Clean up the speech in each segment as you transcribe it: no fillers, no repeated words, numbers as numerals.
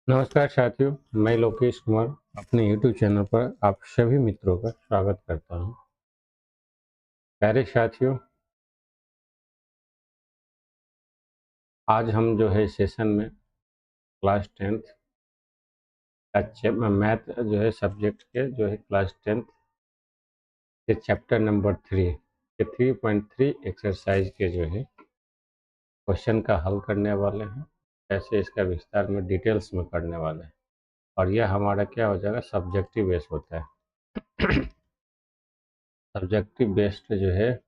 नमस्कार साथियों, मैं लोकेश कुमार अपने YouTube चैनल पर आप सभी मित्रों का स्वागत करता हूं। प्यारे साथियों, आज हम जो है सेशन में क्लास 10th अच्छे मैथ जो है सब्जेक्ट के जो है क्लास 10th के चैप्टर नंबर 3 के 3.3 एक्सरसाइज के जो है क्वेश्चन का हल करने वाले हैं। कैसे इसका विस्तार में डिटेल्स में करने वाले हैं और यह हमारा क्या हो जाएगा, सब्जेक्टिव बेस होता है। सब्जेक्टिव बेस्ड जो है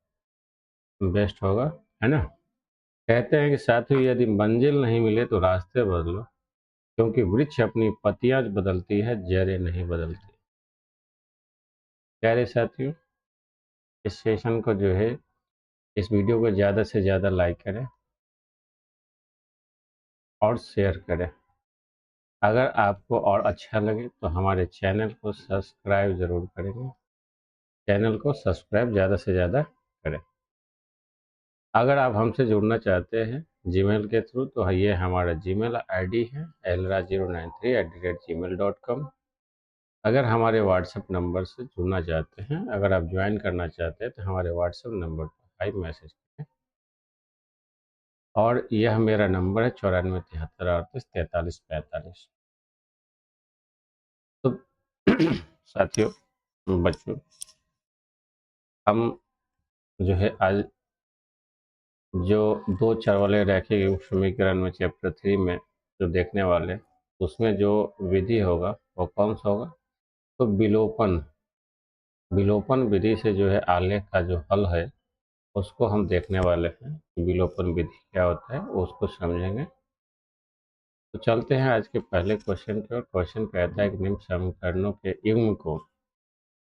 बेस्ट होगा, है ना। कहते हैं कि साथियों, यदि मंजिल नहीं मिले तो रास्ते बदलो, क्योंकि वृक्ष अपनी पत्तियां बदलती है, जड़ें नहीं बदलती। प्यारे साथियों, इस सेशन को जो है, इस वीडियो को ज़्यादा से ज़्यादा लाइक करें और शेयर करें। अगर आपको और अच्छा लगे तो हमारे चैनल को सब्सक्राइब ज़रूर करेंगे। चैनल को सब्सक्राइब ज़्यादा से ज़्यादा करें। अगर आप हमसे जुड़ना चाहते हैं जीमेल के थ्रू, तो ये हमारा जीमेल आईडी है elra093@gmail.com। अगर हमारे व्हाट्सएप नंबर से जुड़ना चाहते हैं, अगर आप ज्वाइन करना चाहते हैं, तो हमारे व्हाट्सएप नंबर पर हाई मैसेज करें। और यह मेरा नंबर है 94 73 38 43 45। तो साथियों, बच्चों, हम जो है आज जो दो चर वाले रैखिक समीकरण में चैप्टर 3 में जो देखने वाले, उसमें जो विधि होगा वो कौन सा होगा, तो विलोपन विलोपन विधि से जो है आलेख का जो हल है उसको हम देखने वाले हैं। विलोपन विधि क्या होता है वो उसको समझेंगे। तो चलते हैं आज के पहले क्वेश्चन की ओर। क्वेश्चन कहता है कि निम्न समीकरणों के युग्म को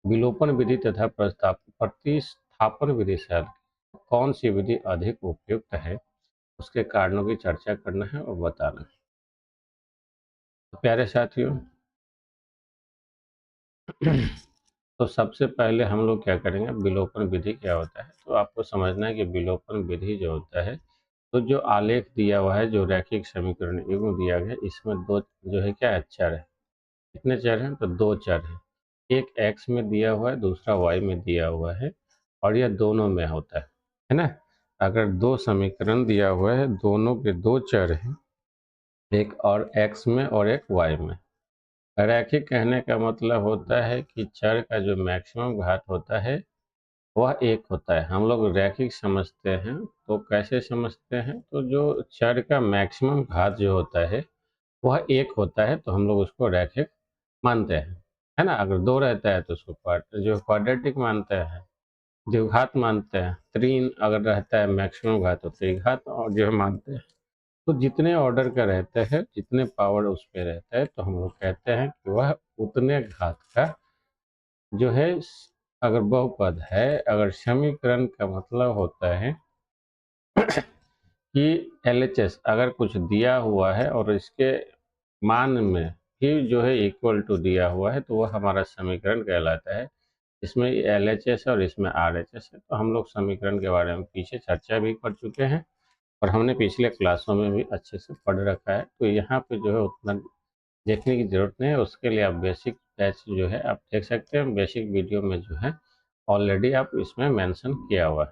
विलोपन विधि तथा प्रतिस्थापन विधि से हल कौन सी विधि अधिक उपयुक्त है, उसके कारणों की चर्चा करना है और बताना है। तो प्यारे साथियों, तो सबसे पहले हम लोग क्या करेंगे, विलोपन विधि क्या होता है। तो आपको समझना है कि विलोपन विधि जो होता है, तो जो आलेख दिया हुआ है, जो रैखिक समीकरण युग्म दिया गया, इसमें दो जो है क्या है, चर है। कितने चर हैं, तो दो चर हैं। एक x में दिया हुआ है, दूसरा y में दिया हुआ है, और यह दोनों में होता है ना। अगर दो समीकरण दिया हुआ है, दोनों के दो चर हैं, एक और x में और एक y में। रैखिक कहने का मतलब होता है कि चर का जो मैक्सिमम घात होता है वह एक होता है। हम लोग रैखिक समझते हैं, तो कैसे समझते हैं, तो जो चर का मैक्सिमम घात जो होता है वह एक होता है, तो हम लोग उसको रैखिक मानते हैं, है ना। अगर दो रहता है तो उसको जो क्वाड्रेटिक मानते हैं, द्विघात मानते हैं। तीन अगर रहता है मैक्सिमम घात, तो त्रिघात और जो है मानते हैं। तो जितने ऑर्डर का रहता है, जितने पावर उस पर रहता है, तो हम लोग कहते हैं कि वह उतने घात का जो है, अगर बहुपद है। अगर समीकरण का मतलब होता है कि LHS अगर कुछ दिया हुआ है और इसके मान में ही जो है इक्वल टू दिया हुआ है, तो वह हमारा समीकरण कहलाता है। इसमें LHS है और इसमें RHS है। तो हम लोग समीकरण के बारे में पीछे चर्चा भी कर चुके हैं और हमने पिछले क्लासों में भी अच्छे से पढ़ रखा है। तो यहाँ पे जो है उतना देखने की ज़रूरत नहीं है। उसके लिए आप बेसिक बैच जो है आप देख सकते हैं। बेसिक वीडियो में जो है ऑलरेडी आप इसमें मेंशन किया हुआ है।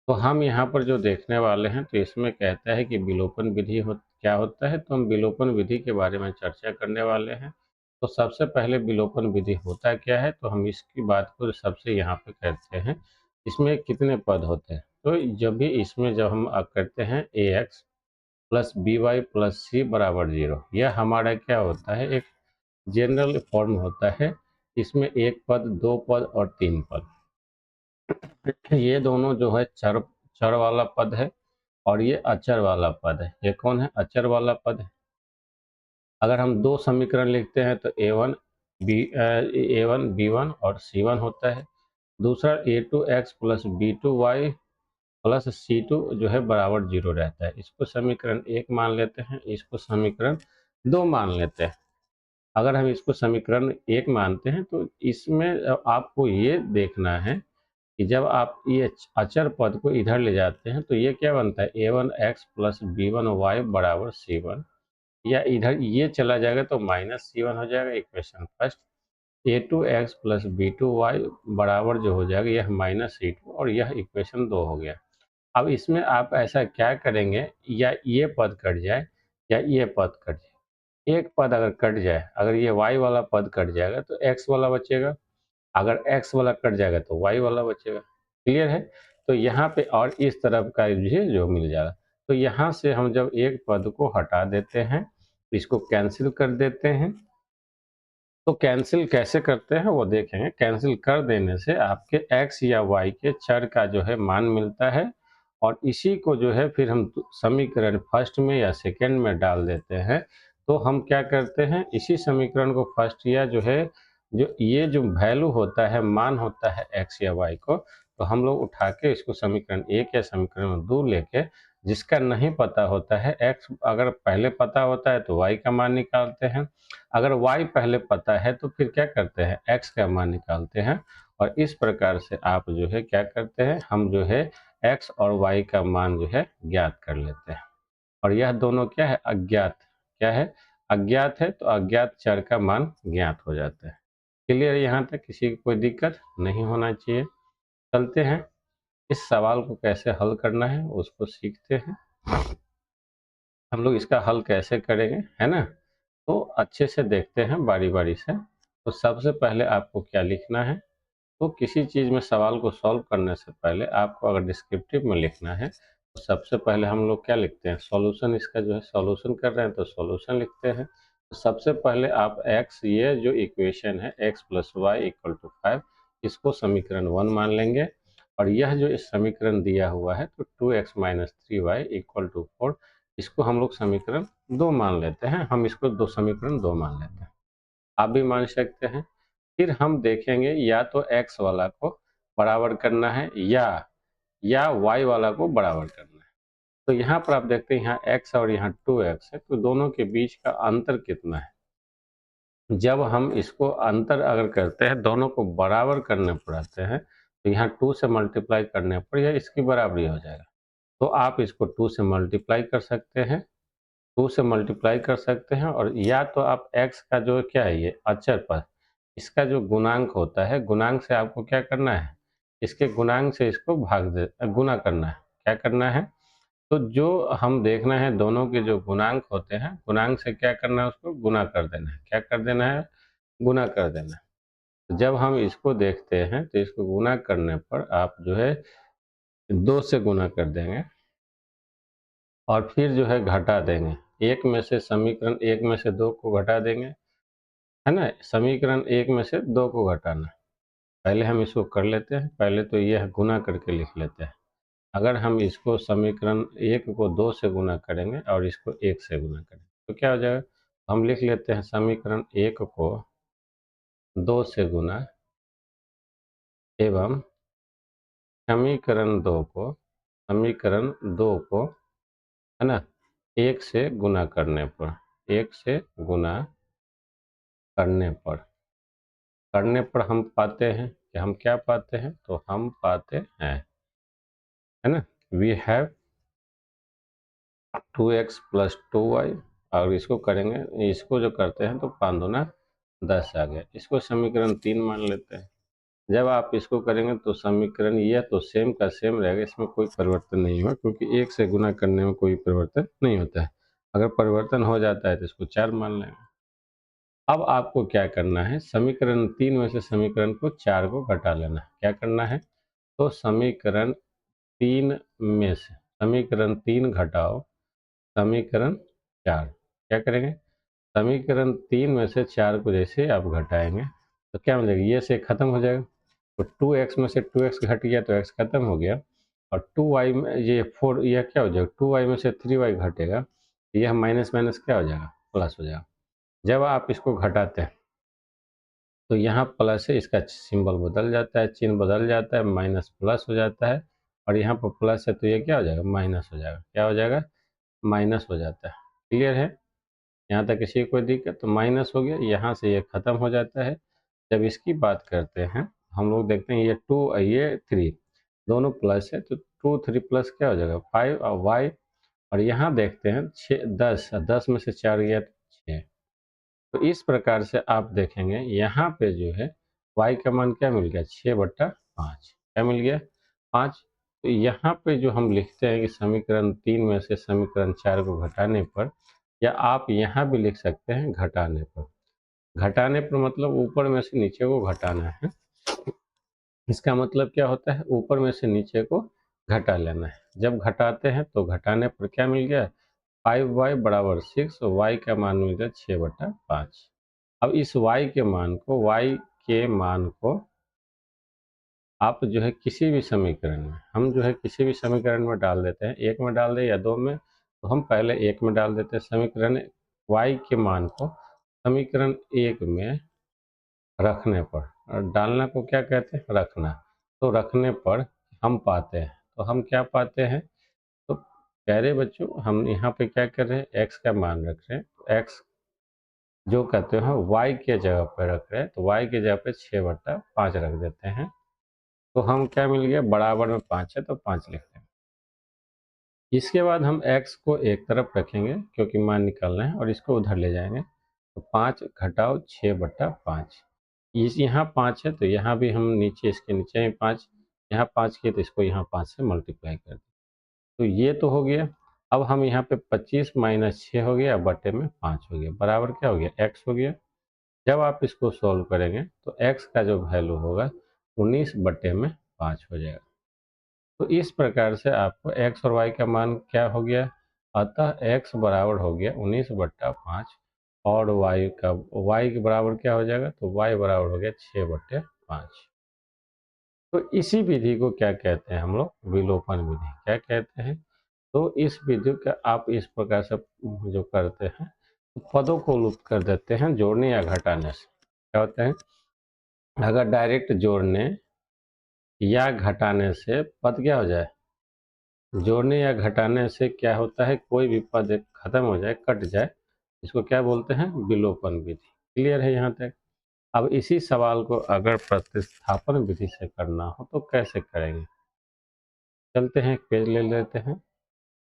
तो हम यहाँ पर जो देखने वाले हैं, तो इसमें कहता है कि विलोपन विधि क्या होता है। तो हम विलोपन विधि के बारे में चर्चा करने वाले हैं। तो सबसे पहले विलोपन विधि होता क्या है, तो हम इसकी बात को सबसे यहाँ पे करते हैं। इसमें कितने पद होते हैं, तो जब हम करते हैं ax plus B Y plus C बराबर 0, यह हमारा क्या होता है, एक जनरल फॉर्म होता है। इसमें एक पद, दो पद और तीन पद, ये दोनों जो है चर चर वाला पद है और ये अचर वाला पद है। ये कौन है, अचर वाला पद है। अगर हम दो समीकरण लिखते हैं तो a1 b1 और c1 होता है। दूसरा a2x plus b2y plus c2 जो है बराबर 0 रहता है। इसको समीकरण एक मान लेते हैं, इसको समीकरण दो मान लेते हैं। अगर हम इसको समीकरण एक मानते हैं, तो इसमें आपको ये देखना है कि जब आप ये अचर पद को इधर ले जाते हैं, तो ये क्या बनता है, a1x प्लस b1y बराबर c1। या इधर ये चला जाएगा तो -c1 हो जाएगा equation first. a2x plus b2y बराबर जो हो जाएगा यह -c2 और यह इक्वेशन 2 हो गया। अब इसमें आप ऐसा क्या करेंगे, या ये पद कट जाए या ये पद कट जाए। एक पद अगर कट जाए, अगर ये y वाला पद कट जाएगा तो x वाला बचेगा, अगर x वाला कट जाएगा तो y वाला बचेगा। क्लियर है? तो यहाँ पे और इस तरफ का भी जो मिल जाएगा। तो यहाँ से हम जब एक पद को हटा देते हैं, इसको कैंसिल कर देते हैं। तो कैंसिल कैसे करते हैं वो देखेंगे। कैंसिल कर देने से आपके x या y के चर का जो है मान मिलता है, और इसी को जो है फिर हम समीकरण फर्स्ट में या सेकंड में डाल देते हैं। तो हम क्या करते हैं, इसी समीकरण को फर्स्ट या जो है जो ये जो वैल्यू होता है, मान होता है x या y को, तो हम लोग उठा के इसको समीकरण 1 या समीकरण 2 लेके, जिसका नहीं पता होता है x अगर पहले पता होता है तो y का मान निकालते हैं, अगर y पहले पता है तो फिर क्या करते हैं, x का मान निकालते हैं। और इस प्रकार से आप जो है क्या करते हैं, हम जो है x और y का मान जो है ज्ञात कर लेते हैं। और यह दोनों क्या है, अज्ञात। क्या है, अज्ञात है, तो अज्ञात चर का मान ज्ञात हो जाता है। क्लियर? यहाँ तक किसी को कोई दिक्कत नहीं होना चाहिए। चलते हैं, इस सवाल को कैसे हल करना है उसको सीखते हैं। हम लोग इसका हल कैसे करेंगे, है ना? तो अच्छे से देखते हैं बारी बारी से। तो सबसे पहले आपको क्या लिखना है, तो किसी चीज़ में सवाल को सॉल्व करने से पहले आपको अगर डिस्क्रिप्टिव में लिखना है तो सबसे पहले हम लोग क्या लिखते हैं, सॉल्यूशन। इसका जो है सॉल्यूशन कर रहे हैं तो सॉल्यूशन लिखते हैं। तो सबसे पहले आप x, ये जो इक्वेशन है x plus y equal to 5, इसको समीकरण 1 मान लेंगे। और यह जो इस समीकरण दिया हुआ है तो 2x minus 3y equal to 4, इसको हम लोग समीकरण 2 मान लेते हैं। हम इसको दो समीकरण 2 मान लेते हैं, आप भी मान सकते हैं। फिर हम देखेंगे या तो x वाला को बराबर करना है या y वाला को बराबर करना है। तो यहाँ पर आप देखते हैं यहाँ x और यहाँ 2x है, तो दोनों के बीच का अंतर कितना है। जब हम इसको अंतर अगर करते हैं, दोनों को बराबर करने पड़ते हैं, तो यहाँ 2 से मल्टीप्लाई करने पर यह इसकी बराबरी हो जाएगा। तो आप इसको 2 से मल्टीप्लाई कर सकते हैं, 2 से मल्टीप्लाई कर सकते हैं। और या तो आप x का जो क्या है, ये अचर पद, इसका जो गुणांक होता है, गुणांक से आपको क्या करना है, इसके गुणांक से इसको गुना करना है। क्या करना है, तो जो हम देखना है दोनों के जो गुणांक होते हैं, गुणांक से क्या करना है, उसको गुना कर देना है। क्या कर देना है, गुना कर देना है। तो जब हम इसको देखते हैं तो इसको गुना करने पर आप जो है 2 से गुना कर देंगे और फिर जो है घटा देंगे। एक में से समीकरण 1 में से 2 को घटा देंगे, है ना? समीकरण 1 में से 2 को घटाना। पहले हम इसको कर लेते हैं, पहले तो यह गुना करके लिख लेते हैं। अगर हम इसको समीकरण 1 को 2 से गुना करेंगे और इसको 1 से गुना करेंगे तो क्या हो जाएगा, हम लिख लेते हैं समीकरण 1 को 2 से गुना एवं समीकरण 2 को, है ना, 1 से गुना करने पर, 1 से गुना करने पर हम पाते हैं कि हम क्या पाते हैं, तो हम पाते हैं, है ना, we have 2x plus 2y। और इसको करेंगे, इसको जो करते हैं तो 5 दूना 10 आ गया। इसको समीकरण 3 मान लेते हैं। जब आप इसको करेंगे तो समीकरण यह तो सेम का सेम रहेगा, इसमें कोई परिवर्तन नहीं हुआ, क्योंकि 1 से गुना करने में कोई परिवर्तन नहीं होता है। अगर परिवर्तन हो जाता है तो इसको 4 मान लेंगे। अब आपको क्या करना है, समीकरण 3 में से समीकरण को 4 को घटा लेना है। क्या करना है, तो समीकरण 3 में से समीकरण 3 घटाओ समीकरण 4। क्या करेंगे, समीकरण 3 में से 4 को जैसे आप घटाएंगे तो क्या मिलेगा, ये से खत्म हो जाएगा। तो 2x में से 2x घट गया तो x खत्म हो गया। और 2y में ये 4, यह क्या हो जाएगा, 2y में से 3y घटेगा, तो यह माइनस माइनस क्या हो जाएगा, प्लस हो जाएगा। जब आप इसको घटाते हैं तो यहाँ प्लस है, इसका सिंबल बदल जाता है, चिन्ह बदल जाता है, माइनस प्लस हो जाता है। और यहाँ पर प्लस है तो ये क्या हो जाएगा, माइनस हो जाएगा। क्या हो जाएगा, माइनस हो जाता है। क्लियर है? यहाँ तक किसी को कोई दिक्कत, तो माइनस हो गया, यहाँ से ये खत्म हो जाता है। जब इसकी बात करते हैं हम लोग देखते हैं ये 2 ये 3 दोनों प्लस है, तो 2 3 प्लस क्या हो जाएगा 5, और y और यहाँ देखते हैं 6 10 10 में से 4 गया तो 6। तो इस प्रकार से आप देखेंगे यहाँ पे जो है y का मान क्या मिल गया 6/5 क्या मिल गया 5। तो यहाँ पे जो हम लिखते हैं कि समीकरण 3 में से समीकरण 4 को घटाने पर, या आप यहाँ भी लिख सकते हैं घटाने पर। घटाने पर मतलब ऊपर में से नीचे को घटाना है। इसका मतलब क्या होता है, ऊपर में से नीचे को घटा लेना है। जब घटाते हैं तो घटाने पर क्या मिल गया 5y बराबर 6, y का मान मिल गया 6/5। अब इस y के मान को आप जो है किसी भी समीकरण में, हम जो है किसी भी समीकरण में डाल देते हैं, एक में डाल दें या दो में, तो हम पहले एक में डाल देते हैं। समीकरण y के मान को समीकरण एक में रखने पर, और डालना को क्या कहते हैं रखना, तो रखने पर हम पाते हैं, तो हम क्या पाते हैं, तो प्यारे बच्चों हम यहाँ पे क्या कर रहे हैं x का मान रख रहे हैं, तो x जो कहते हैं y के जगह पर रख रहे हैं, तो y के जगह पे 6/5 रख देते हैं। तो हम क्या मिल गया बराबर में 5 है तो 5 लिखते हैं। इसके बाद हम x को एक तरफ रखेंगे क्योंकि मान निकालना है, और इसको उधर ले जाएंगे, तो 5 घटाओ 6/5। इस यहाँ 5 है तो यहाँ भी हम नीचे, इसके नीचे में 5, यहाँ 5 किए तो इसको यहाँ 5 से मल्टीप्लाई कर दें। तो ये तो हो गया। अब हम यहाँ पे 25 माइनस 6 हो गया बटे में 5 हो गया, बराबर क्या हो गया x हो गया। जब आप इसको सॉल्व करेंगे तो x का जो वैल्यू होगा 19/5 हो जाएगा। तो इस प्रकार से आपको x और y का मान क्या हो गया, अतः x बराबर हो गया 19/5, और y के बराबर क्या हो जाएगा, तो y बराबर हो गया 6/5। तो इसी विधि को क्या कहते हैं हम लोग विलोपन विधि क्या कहते हैं। तो इस विधि का आप इस प्रकार से जो करते हैं, तो पदों को लुप्त कर देते हैं जोड़ने या घटाने से। क्या होता है, अगर डायरेक्ट जोड़ने या घटाने से पद क्या हो जाए, जोड़ने या घटाने से क्या होता है, कोई भी पद खत्म हो जाए, कट जाए, इसको क्या बोलते हैं विलोपन विधि। क्लियर है यहाँ तक। अब इसी सवाल को अगर प्रतिस्थापन विधि से करना हो तो कैसे करेंगे, चलते हैं एक पेज ले लेते हैं।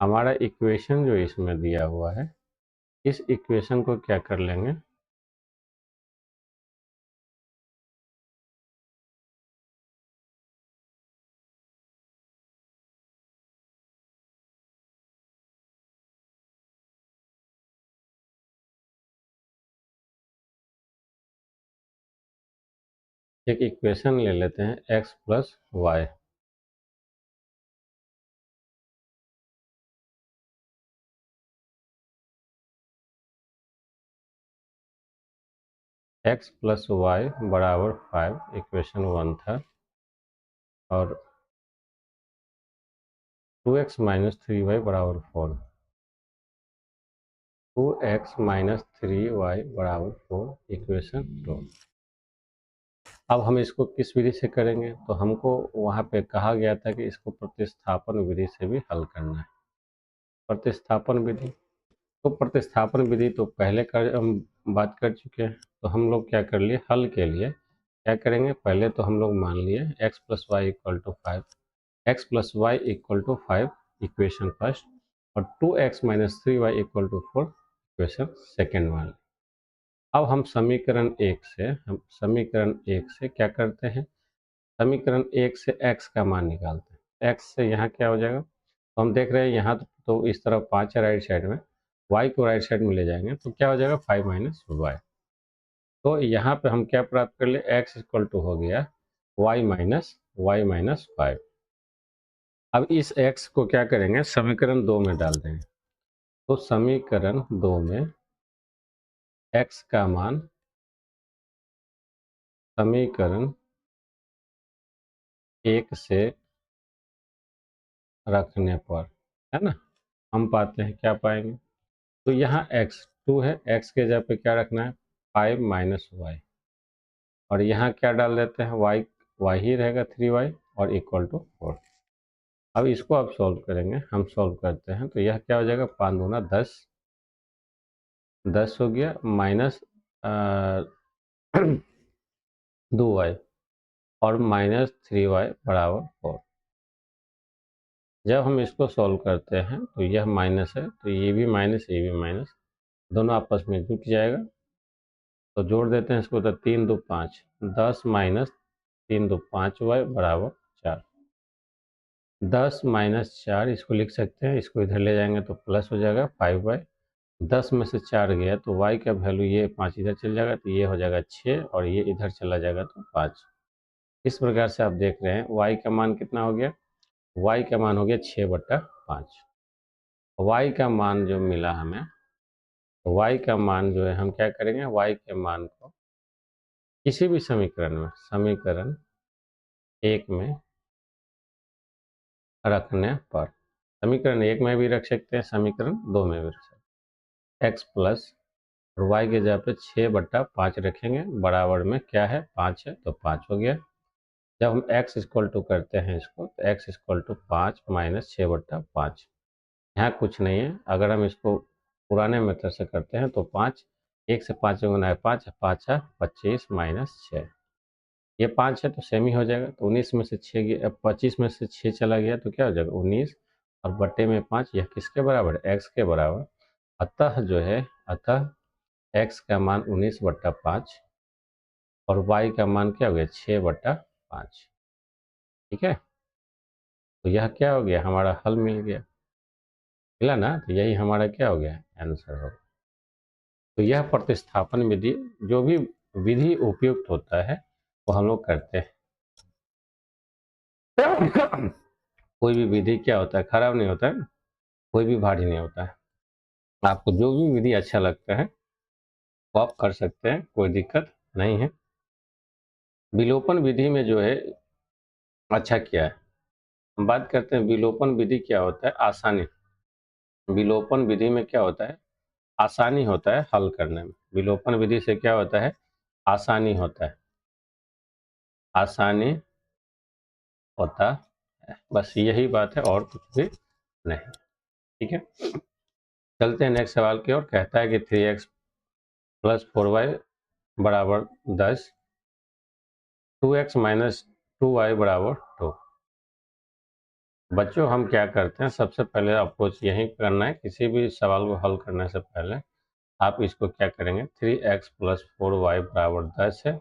हमारा इक्वेशन जो इसमें दिया हुआ है, इस इक्वेशन को क्या कर लेंगे, एक इक्वेशन ले लेते हैं x plus y. x plus y बराबर 5 इक्वेशन 1 था, और 2x माइनस 3y बराबर 4। 2x माइनस 3y बराबर 4 इक्वेशन 2। अब हम इसको किस विधि से करेंगे, तो हमको वहाँ पे कहा गया था कि इसको प्रतिस्थापन विधि से भी हल करना है। प्रतिस्थापन विधि, तो प्रतिस्थापन विधि तो पहले हम बात कर चुके हैं। तो हम लोग क्या कर लिए, हल के लिए क्या करेंगे, पहले तो हम लोग मान लिए x plus y equal to 5, x plus y equal to 5 equation first, और 2x minus 3y equal to 4 equation second मान। अब हम समीकरण एक से क्या करते हैं, समीकरण एक से x का मान निकालते हैं। x से यहाँ क्या हो जाएगा, तो हम देख रहे हैं यहाँ तो इस तरफ 5 है राइट साइड में, y को राइट साइड में ले जाएंगे तो क्या हो जाएगा 5 माइनस वाई। तो यहाँ पे हम क्या प्राप्त कर ले, x इक्वल टू हो गया y माइनस 5। अब इस x को क्या करेंगे, समीकरण 2 में डाल देंगे। तो समीकरण 2 में x का मान समीकरण 1 से रखने पर, है ना, हम पाते हैं, क्या पाएंगे, तो यहाँ x2 है, x के जगह पे क्या रखना है 5 माइनस वाई, और यहाँ क्या डाल देते हैं y ही रहेगा 3y, और इक्वल टू 4। अब इसको आप सॉल्व करेंगे, हम सॉल्व करते हैं, तो यह क्या हो जाएगा 5 दूना 10, 10 हो गया, माइनस 2y, और माइनस 3y बराबर 4। जब हम इसको सॉल्व करते हैं तो यह माइनस है, तो ये भी माइनस, ये भी माइनस, दोनों आपस में जुट जाएगा। तो जोड़ देते हैं इसको, तो 3 2 5, 10 माइनस 3 2 5 वाई बराबर 4। 10 माइनस 4 इसको लिख सकते हैं, इसको इधर ले जाएंगे तो प्लस हो जाएगा 5 वाई। 10 में से 4 गया तो y का वैल्यू, ये 5 इधर चल जाएगा तो ये हो जाएगा 6, और ये इधर चला जाएगा तो 5। इस प्रकार से आप देख रहे हैं y का मान कितना हो गया, y का मान हो गया 6/5। y का मान जो मिला हमें, तो y का मान जो है हम क्या करेंगे, y के मान को किसी भी समीकरण में, समीकरण 1 में रखने पर, समीकरण 1 में भी रख सकते हैं, समीकरण 2 में भी रख सकते हैं, x प्लस और y के जगह पे 6/5 रखेंगे, बराबर में क्या है, 5 है, तो 5 हो गया। जब हम x इक्वल टू करते हैं इसको, तो x इक्वल टू 5 माइनस 6/5, यहाँ कुछ नहीं है। अगर हम इसको पुराने मेथड से करते हैं तो 5, 1 से 5 गुना है 5, 5 है 25 माइनस 6, ये 5 है तो सेम ही हो जाएगा। तो 19 में से 6 25 में से 6 चला गया तो क्या हो जाएगा 19, और बट्टे में 5, यह किसके बराबर है, x के बराबर। अतः जो है, अतः x का मान 19/5 और y का मान क्या हो गया 6/5। ठीक है, तो यह क्या हो गया, हमारा हल मिल गया, मिला ना, तो यही हमारा क्या हो गया, आंसर हो गया। तो यह प्रतिस्थापन विधि, जो भी विधि उपयुक्त होता है वो हम लोग करते हैं। कोई भी विधि क्या होता है, खराब नहीं होता है, कोई भी भारी नहीं होता है। आपको जो भी विधि अच्छा लगता है वो आप कर सकते हैं, कोई दिक्कत नहीं है। विलोपन विधि में जो है अच्छा क्या है, हम बात करते हैं विलोपन विधि क्या होता है, आसानी। विलोपन विधि में क्या होता है, आसानी होता है हल करने में। विलोपन विधि से क्या होता है, आसानी होता है, आसानी होता है, बस यही बात है और कुछ भी नहीं। ठीक है, चलते हैं नेक्स्ट सवाल की ओर। कहता है कि 3x प्लस 4y बराबर 10, 2x माइनस 2y बराबर 2। बच्चों हम क्या करते हैं, सबसे पहले अप्रोच यही करना है, किसी भी सवाल को हल करने से पहले आप इसको क्या करेंगे, 3x प्लस 4y बराबर 10 है,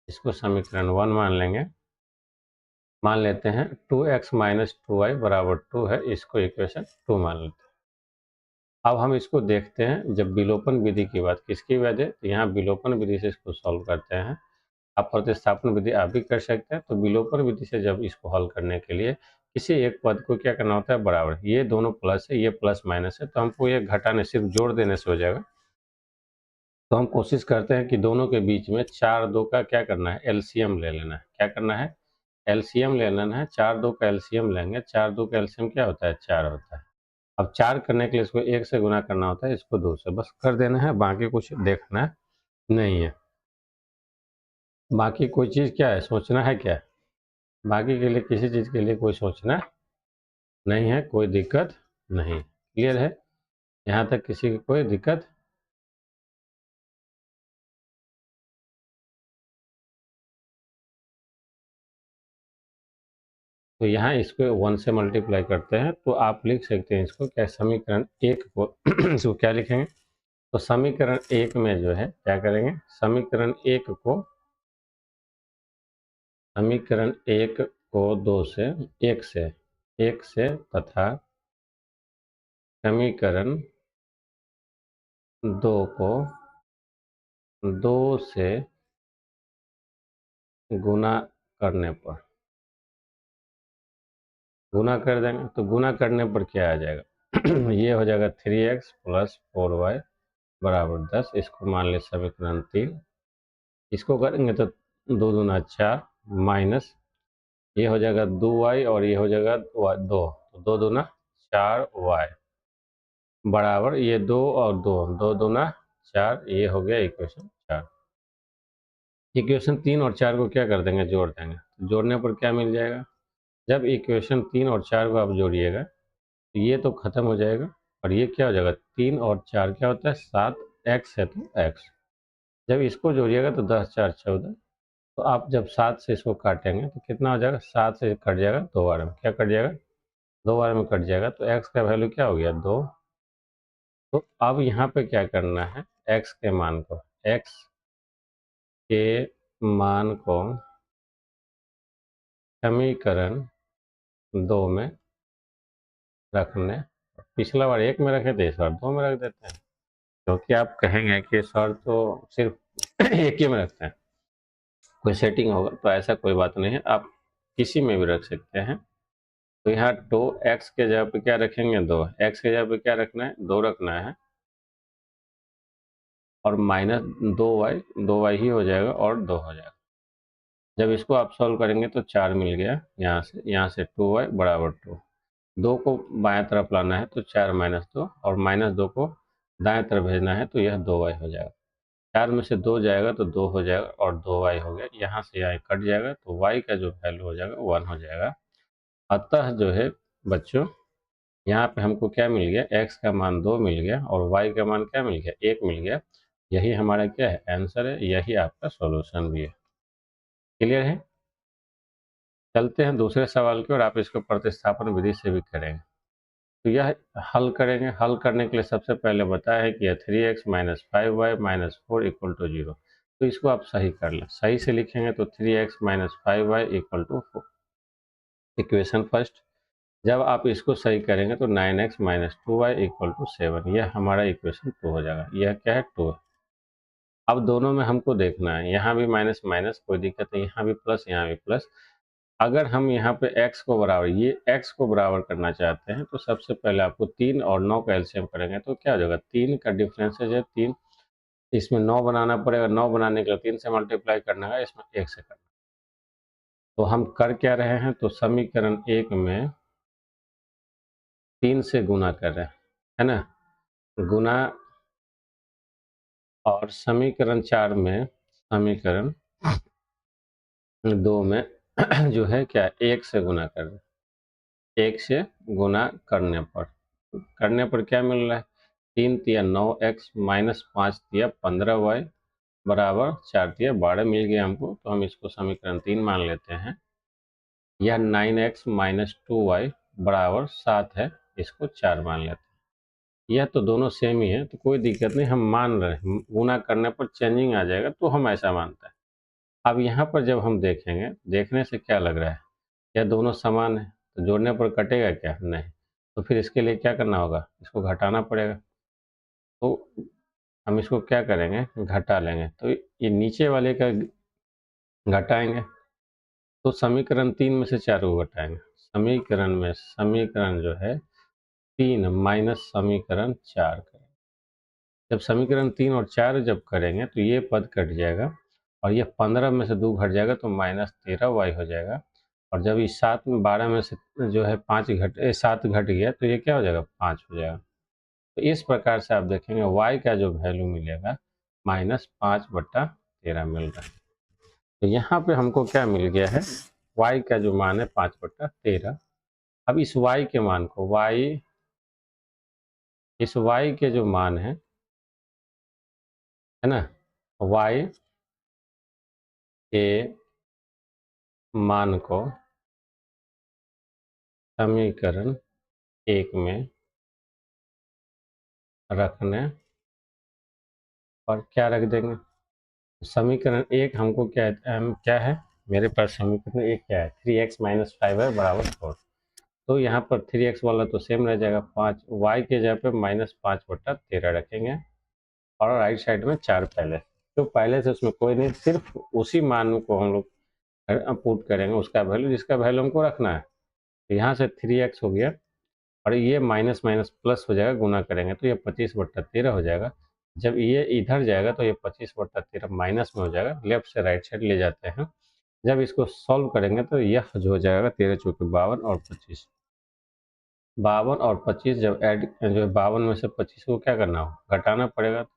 इसको समीकरण 1 मान लेंगे। मान लेते हैं 2x माइनस 2y बराबर 2 है, इसको इक्वेशन 2 मान लेते हैं। अब हम इसको देखते हैं, जब विलोपन विधि की बात किसकी वजह, तो यहाँ विलोपन विधि से इसको सॉल्व करते हैं। आप प्रतिस्थापन विधि आप भी कर सकते हैं। तो विलोपन विधि से जब इसको हल करने के लिए किसी एक पद को क्या करना होता है, बराबर, ये दोनों प्लस है, ये प्लस माइनस है, तो हमको ये घटाने, सिर्फ जोड़ देने से हो जाएगा। तो हम कोशिश करते हैं कि दोनों के बीच में 4 2 का क्या करना है, एलसीएम ले लेना है। क्या करना है, एलसीएम ले लेना है। 4 2 का एलसीएम लेंगे, 4 2 का एलसीएम क्या होता है, 4 होता है। अब 4 करने के लिए इसको 1 से गुना करना होता है, इसको 2 से बस कर देना है, बाकी कुछ देखना नहीं है। बाकी कोई चीज़ क्या है, सोचना है क्या, बाकी के लिए किसी चीज़ के लिए कोई सोचना नहीं है, कोई दिक्कत नहीं। क्लियर है, यहाँ तक किसी की कोई दिक्कत। तो यहाँ इसको 1 से मल्टीप्लाई करते हैं, तो आप लिख सकते हैं इसको क्या, समीकरण 1 को इसको क्या लिखेंगे, तो समीकरण 1 में जो है क्या करेंगे, समीकरण 1 को, समीकरण 1 को 2 से, 1 से तथा समीकरण 2 को 2 से गुना करने पर, गुना कर देंगे, तो गुना करने पर क्या आ जाएगा ये हो जाएगा 3x प्लस 4y बराबर 10, इसको मान ले समीकरण 3। इसको करेंगे तो 2 दूना 4 माइनस, ये हो जाएगा 2y और ये हो जाएगा 2, तो 2 दूना 4y बराबर, ये 2 और 2, 2 दूना 4, ये हो गया इक्वेशन 4। इक्वेशन 3 और 4 को क्या कर देंगे, जोड़ देंगे, तो जोड़ने पर क्या मिल जाएगा, जब इक्वेशन 3 और 4 को आप जोड़िएगा तो ये तो खत्म हो जाएगा, और ये क्या हो जाएगा, 3 और 4 क्या होता है 7, x है तो x, जब इसको जोड़िएगा तो 10 4 14, तो आप जब 7 से इसको काटेंगे तो कितना हो जाएगा, 7 से कट जाएगा 2 बार में, क्या कट जाएगा 2 बार में कट जाएगा तो x का वैल्यू क्या हो गया 2। तो अब यहाँ पे क्या करना है, x के मान को समीकरण 2 में रखने, पिछला बार 1 में रखे थे, इस बार 2 में रख देते हैं, क्योंकि आप कहेंगे कि सर तो सिर्फ एक ही में रखते हैं, कोई सेटिंग होगा, तो ऐसा कोई बात नहीं है, आप किसी में भी रख सकते हैं। तो यहाँ 2x के जगह पे क्या रखेंगे 2, x के जगह पे क्या रखना है 2 रखना है, और माइनस 2y ही हो जाएगा और 2 हो जाएगा। जब इसको आप सॉल्व करेंगे तो 4 मिल गया, यहाँ से 2y बराबर 2, 2 को बाएं तरफ लाना है तो 4 माइनस 2, और माइनस 2 को दाएं तरफ भेजना है तो यह 2y हो जाएगा। 4 में से 2 जाएगा तो 2 हो जाएगा और 2y हो गया, यहाँ से यहाँ कट जाएगा तो y का जो वैल्यू हो जाएगा 1 हो जाएगा। अतः जो है बच्चों, यहाँ पे हमको क्या मिल गया, x का मान 2 मिल गया और y का मान क्या मिल गया 1 मिल गया। यही हमारा क्या है आंसर है, यही आपका सॉल्यूशन भी है। क्लियर है? चलते हैं दूसरे सवाल की और आप इसको प्रतिस्थापन विधि से भी करेंगे। तो यह हल करेंगे, हल करने के लिए सबसे पहले बताया है कि 3x minus 5y minus 4 equal to 0। तो इसको आप सही कर लें, सही से लिखेंगे तो 3x minus 5y equal to 4, equation first. जब आप इसको सही करेंगे तो 9x minus 2y equal to 7, यह हमारा इक्वेशन 2 हो जाएगा। यह क्या है 2 है। अब दोनों में हमको देखना है, यहाँ भी माइनस माइनस कोई दिक्कत नहीं, यहाँ भी प्लस यहाँ भी प्लस। अगर हम यहाँ पे x को बराबर, ये x को बराबर करना चाहते हैं तो सबसे पहले आपको 3 और 9 का एलसीएम करेंगे तो क्या हो जाएगा, 3 का डिफरेंसेज है 3, इसमें 9 बनाना पड़ेगा, 9 बनाने के लिए 3 से मल्टीप्लाई करना है, इसमें 1 से करना। तो हम कर क्या रहे हैं, तो समीकरण 1 में 3 से गुना कर रहे हैं, है ना, गुना, और समीकरण 4 में समीकरण 2 में जो है क्या 1 से गुना कर रहे हैं, 1 से गुना करने पर क्या मिल रहा है, 3 तिया 9x माइनस 5 तिया 15y बराबर 4 तिया 12 मिल गया हमको। तो हम इसको समीकरण 3 मान लेते हैं। यह 9x माइनस 2y बराबर 7 है, इसको 4 मान लेते हैं। यह तो दोनों सेम ही है तो कोई दिक्कत नहीं, हम मान रहे हैं, गुना करने पर चेंजिंग आ जाएगा तो हम ऐसा मानते हैं। अब यहाँ पर जब हम देखेंगे, देखने से क्या लग रहा है, यह दोनों समान है, तो जोड़ने पर कटेगा क्या, नहीं। तो फिर इसके लिए क्या करना होगा, इसको घटाना पड़ेगा। तो हम इसको क्या करेंगे, घटा लेंगे, तो ये नीचे वाले का घटाएंगे, तो समीकरण 3 में से 4 को घटाएंगे, समीकरण जो है 3 माइनस समीकरण 4 करेंगे। जब समीकरण 3 और 4 जब करेंगे तो ये पद कट जाएगा, और ये 15 में से 2 घट जाएगा तो माइनस 13y हो जाएगा। और जब इस 7 में 12 में से जो है 7 घट गया तो ये क्या हो जाएगा 5 हो जाएगा। तो इस प्रकार से आप देखेंगे y का जो वैल्यू मिलेगा -5/13 मिल रहा है। तो यहाँ पे हमको क्या मिल गया है, y का जो मान है 5/13। अब इस y के मान को इस y के जो मान है ना, y के मान को समीकरण 1 में रखने और क्या रख देंगे, समीकरण 1 हमको क्या है, मेरे पास समीकरण 1 क्या है, 3x माइनस 5y बराबर 4। तो यहाँ पर 3x वाला तो सेम रह जाएगा, 5 y के जगह पे -5/13 रखेंगे, और राइट साइड में 4 पहले, तो पहले से उसमें कोई नहीं, सिर्फ उसी मान को हम लोग पुट करेंगे, उसका वैल्यू जिसका वैल्यू हमको रखना है। तो यहाँ से 3x हो गया, और ये माइनस माइनस प्लस हो जाएगा, गुना करेंगे तो ये 25/13 हो जाएगा। जब ये इधर जाएगा तो ये 25/13 माइनस में हो जाएगा, लेफ्ट से राइट साइड ले जाते हैं। जब इसको सॉल्व करेंगे तो यह जो हो जाएगा 13 चौके 52 और 25, 52 और 25 जब ऐड, जो 52 में से 25 को क्या करना हो, घटाना पड़ेगा। तो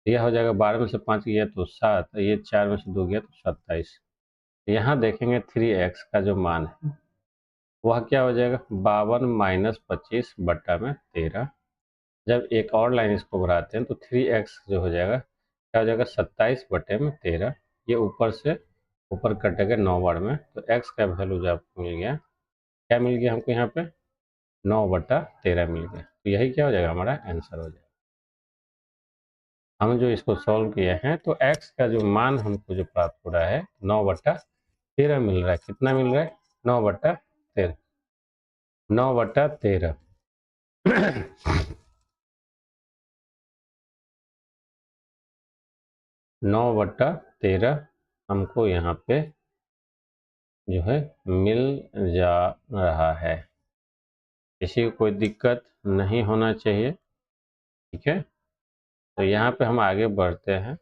यह हो जाएगा 12 में से 5 गया तो 7, ये 4 में से 2 गया तो 27। यहाँ देखेंगे 3x का जो मान है वह क्या हो जाएगा, 52 माइनस 25/13। जब एक और लाइन इसको बढ़ाते हैं तो 3x जो हो जाएगा क्या हो जाएगा 27/13। ये ऊपर से ऊपर कटेगा 9 बार में, तो x का वैल्यू जो आपको मिल गया, क्या मिल गया हमको यहाँ पे 9/13 मिल गया। तो यही क्या हो जाएगा, हमारा आंसर हो जाएगा। हम जो इसको सॉल्व किए हैं तो x का जो मान हमको जो प्राप्त हो रहा है 9/13 मिल रहा है। कितना मिल रहा है? 9/13। 9/13 9/13 हमको यहाँ पे जो है मिल जा रहा है। किसी को कोई दिक्कत नहीं होना चाहिए, ठीक है। तो यहाँ पे हम आगे बढ़ते हैं।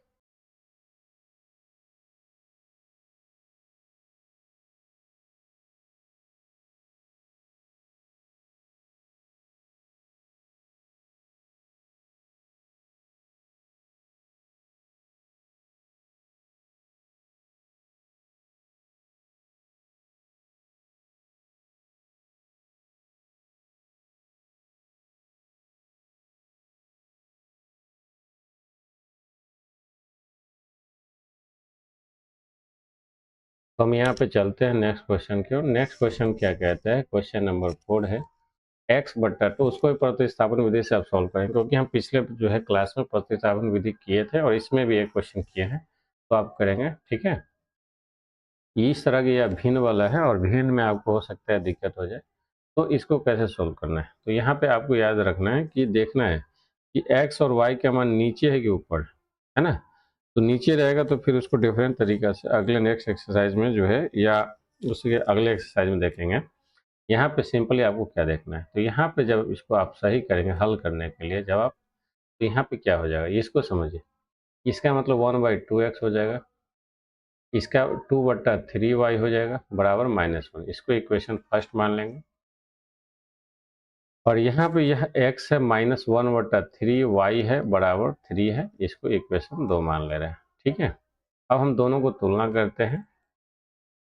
तो हम यहाँ पे चलते हैं नेक्स्ट क्वेश्चन की ओर। नेक्स्ट क्वेश्चन क्या कहता है? क्वेश्चन नंबर 4 है x/2। उसको भी प्रतिस्थापन विधि से आप सॉल्व करेंगे, क्योंकि हम पिछले जो है क्लास में प्रतिस्थापन विधि किए थे और इसमें भी एक क्वेश्चन किए हैं, तो आप करेंगे, ठीक है। इस तरह की यह भिन्न वाला है और भिन्न में आपको हो सकता है दिक्कत हो जाए, तो इसको कैसे सोल्व करना है? तो यहाँ पे आपको याद रखना है कि देखना है कि x और y का मान नीचे है कि ऊपर है ना। तो नीचे रहेगा तो फिर उसको डिफरेंट तरीका से अगले नेक्स्ट एक्सरसाइज में जो है या उसके अगले एक्सरसाइज में देखेंगे। यहाँ पे सिंपली आपको क्या देखना है, तो यहाँ पे जब इसको आप सही करेंगे हल करने के लिए जब आप, तो यहाँ पे क्या हो जाएगा इसको समझिए। इसका मतलब 1/2x हो जाएगा, इसका 2/3y हो जाएगा बराबर -1। इसको इक्वेशन फर्स्ट मान लेंगे। और यहाँ पे यह x है -1/3y है बराबर 3 है, इसको इक्वेशन 2 मान ले रहे हैं, ठीक है। अब हम दोनों को तुलना करते हैं।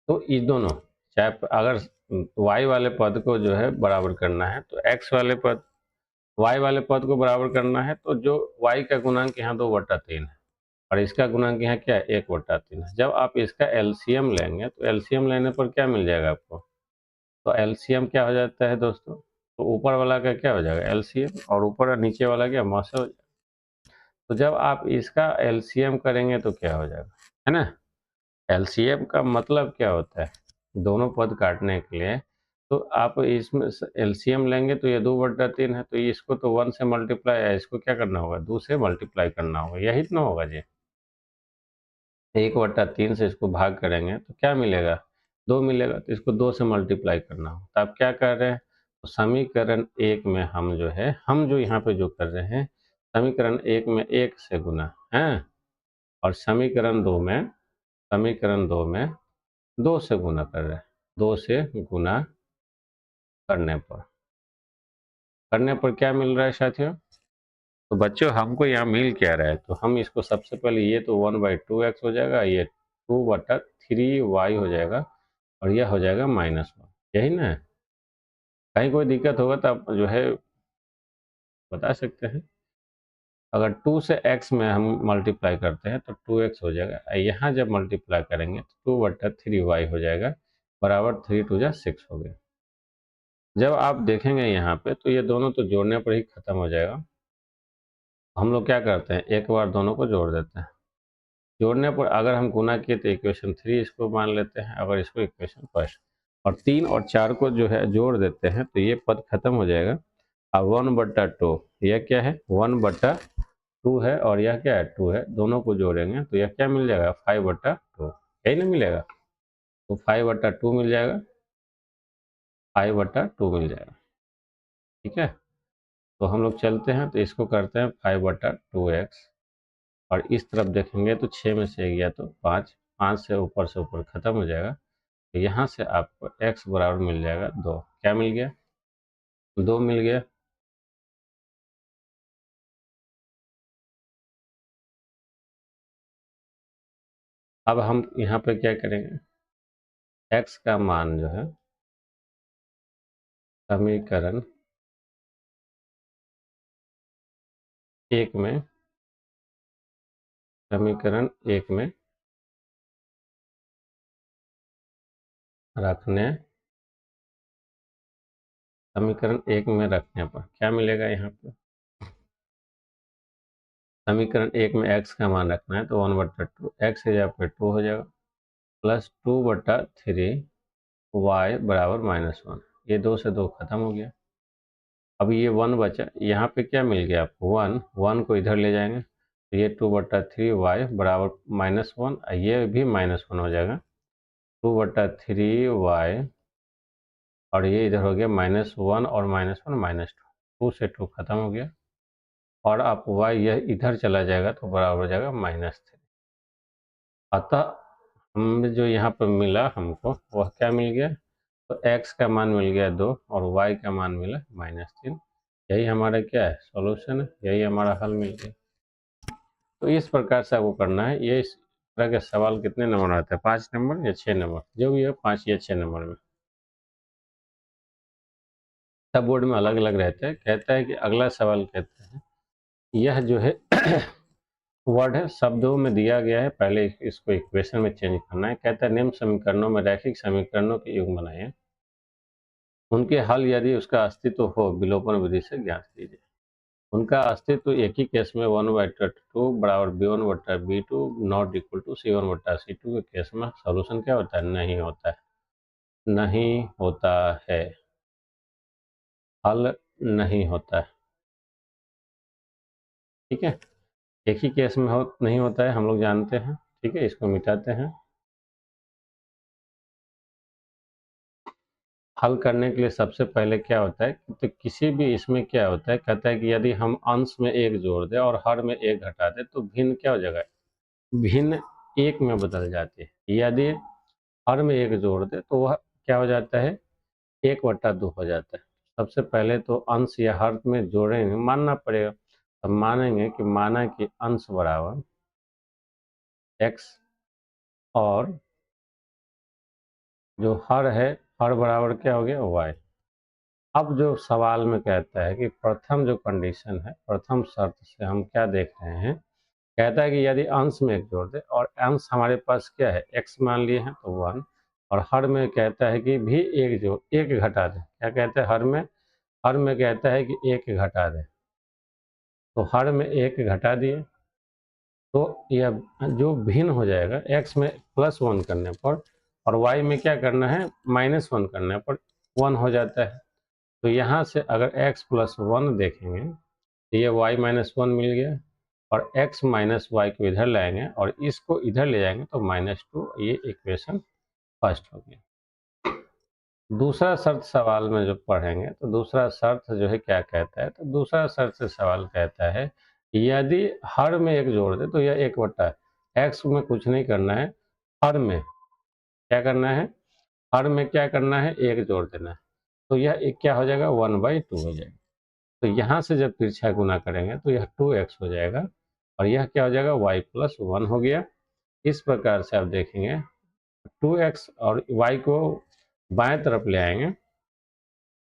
तो ये दोनों, चाहे अगर y वाले पद को जो है बराबर करना है तो x वाले पद, y वाले पद को बराबर करना है तो जो y का गुणांक यहाँ 2/3 है और इसका गुणांक यहाँ क्या है 1/3 है। जब आप इसका एलसीएम लेंगे तो एलसीएम लेने पर क्या मिल जाएगा आपको? तो एलसीएम क्या हो जाता है दोस्तों? तो ऊपर वाला का क्या हो जाएगा एलसीएम और ऊपर नीचे वाला क्या मौसा हो जाएगा। तो जब आप इसका एलसीएम करेंगे तो क्या हो जाएगा, है ना। एलसीएम का मतलब क्या होता है? दोनों पद काटने के लिए तो आप इसमें एलसीएम लेंगे तो ये 2/3 है, तो इसको तो 1 से मल्टीप्लाई है, इसको क्या करना होगा 2 से मल्टीप्लाई करना होगा, यही तो होगा जी। 1/3 से इसको भाग करेंगे तो क्या मिलेगा 2 मिलेगा, तो इसको 2 से मल्टीप्लाई करना हो। तो आप क्या कर रहे हैं, तो समीकरण 1 में हम जो है, हम जो यहाँ पे जो कर रहे हैं समीकरण 1 में 1 से गुना है और समीकरण 2 में 2 से गुना कर रहे हैं। 2 से गुना करने पर क्या मिल रहा है साथियों? तो बच्चों हमको यहाँ मिल क्या रहा है, तो हम इसको सबसे पहले ये तो 1/2x हो जाएगा, ये 2/3y हो जाएगा और यह हो जाएगा -1, यही ना। कहीं कोई दिक्कत होगा तो आप जो है बता सकते हैं। अगर 2 से x में हम मल्टीप्लाई करते हैं तो 2x हो जाएगा, यहाँ जब मल्टीप्लाई करेंगे तो 2/3y हो जाएगा बराबर 3 2 जा 6 हो गया। जब आप देखेंगे यहाँ पे तो ये दोनों तो जोड़ने पर ही खत्म हो जाएगा। हम लोग क्या करते हैं एक बार दोनों को जोड़ देते हैं। जोड़ने पर अगर हम गुना किए तो इक्वेशन 3 इसको मान लेते हैं, अगर इसको इक्वेशन फर्स्ट, और 3 और 4 को जो है जोड़ देते हैं तो ये पद खत्म हो जाएगा। अब 1/2 यह क्या है 1/2 है और यह क्या है 2 है, दोनों को जोड़ेंगे तो यह क्या मिल जाएगा 5/2, यही ना मिलेगा। तो 5/2 मिल जाएगा, 5/2 मिल जाएगा, ठीक है। तो हम लोग चलते हैं तो इसको करते हैं 5/2x और इस तरफ देखेंगे तो 6 में से गया तो 5, 5 से ऊपर खत्म हो जाएगा। तो यहाँ से आपको x बराबर मिल जाएगा 2। क्या मिल गया 2 मिल गया। अब हम यहाँ पे क्या करेंगे, x का मान जो है समीकरण 1 में रखने समीकरण 1 में रखने पर क्या मिलेगा यहाँ पे? समीकरण 1 में x का मान रखना है तो 1/2 x की जगह पे 2 हो जाएगा प्लस 2/3 y बराबर -1। ये 2 से 2 खत्म हो गया। अब ये 1 बचा, यहाँ पे क्या मिल गया आपको? 1 को इधर ले जाएंगे तो ये 2/3 y बराबर -1, ये भी -1 हो जाएगा 2/3 y, और ये इधर हो गया -1 और -1 -2 से 2 खत्म हो गया, और आप y यह इधर चला जाएगा तो बराबर हो जाएगा -3। अतः हमें जो यहाँ पर मिला हमको वह क्या मिल गया? तो x का मान मिल गया 2 और y का मान मिला -3। यही हमारा क्या है? सॉल्यूशन है, यही हमारा हल मिल गया। तो इस प्रकार से आपको करना है। ये इस तरह के सवाल कितने नंबर आते हैं? 5 नंबर या 6 नंबर, जो भी है 5 या 6 नंबर में। सब बोर्ड में अलग अलग रहते हैं। कहता है कि अगला सवाल कहते हैं यह जो है वर्ड है शब्दों में दिया गया है, पहले इसको इक्वेशन में चेंज करना है। कहता है निम्न समीकरणों में रैखिक समीकरणों के युग्म बनाएं, उनके हल यदि उसका अस्तित्व हो विलोपन विधि से ज्ञात कीजिए। उनका अस्तित्व एक ही केस में 1/2 बराबर b1/b2 not equal to c1/c2 के केस में सॉल्यूशन क्या होता है? नहीं होता है, नहीं होता है, हल नहीं होता है। ठीक है, एक ही केस में नहीं होता है, हम लोग जानते हैं। ठीक है, इसको मिटाते हैं। हल करने के लिए सबसे पहले क्या होता है, तो किसी भी इसमें क्या होता है, कहता है कि यदि हम अंश में 1 जोड़ दें और हर में 1 घटा दें तो भिन्न क्या हो जाएगा? भिन्न 1 में बदल जाती है। यदि हर में 1 जोड़ दें तो वह क्या हो जाता है? 1/2 हो जाता है। सबसे पहले तो अंश या हर में जोड़ेंगे, मानना पड़ेगा। अब मानेंगे कि माना कि अंश बराबर x और जो हर है, हर बराबर क्या हो गया? y। अब जो सवाल में कहता है कि प्रथम जो कंडीशन है, प्रथम शर्त से हम क्या देख रहे हैं, कहता है कि यदि अंश में 1 जोड़ दे और अंश हमारे पास क्या है? x मान लिए हैं तो 1, और हर में कहता है कि भी 1 घटा दे। क्या कहता है? हर में कहता है कि 1 घटा दे, तो हर में 1 घटा दिए तो यह जो भिन्न हो जाएगा x में +1 करने पर और y में क्या करना है? -1 करने पर 1 हो जाता है। तो यहाँ से अगर x +1 देखेंगे तो ये y -1 मिल गया, और x y को इधर लाएंगे और इसको इधर ले जाएंगे तो -2, ये इक्वेशन फर्स्ट हो गया। दूसरा शर्त सवाल में जो पढ़ेंगे तो दूसरा शर्त जो है क्या कहता है, तो दूसरा शर्त से सवाल कहता है यदि हर में 1 जोड़ दे तो यह 1/, x में कुछ नहीं करना है, हर में क्या करना है? हर में क्या करना है? 1 जोड़ देना है, तो यह एक क्या हो जाएगा? 1/2 हो जाएगा। तो यहाँ से जब तिरछा गुना करेंगे तो यह 2x हो जाएगा, और यह क्या हो जाएगा? y+1 हो गया। इस प्रकार से आप देखेंगे 2x और y को बाएं तरफ ले आएंगे,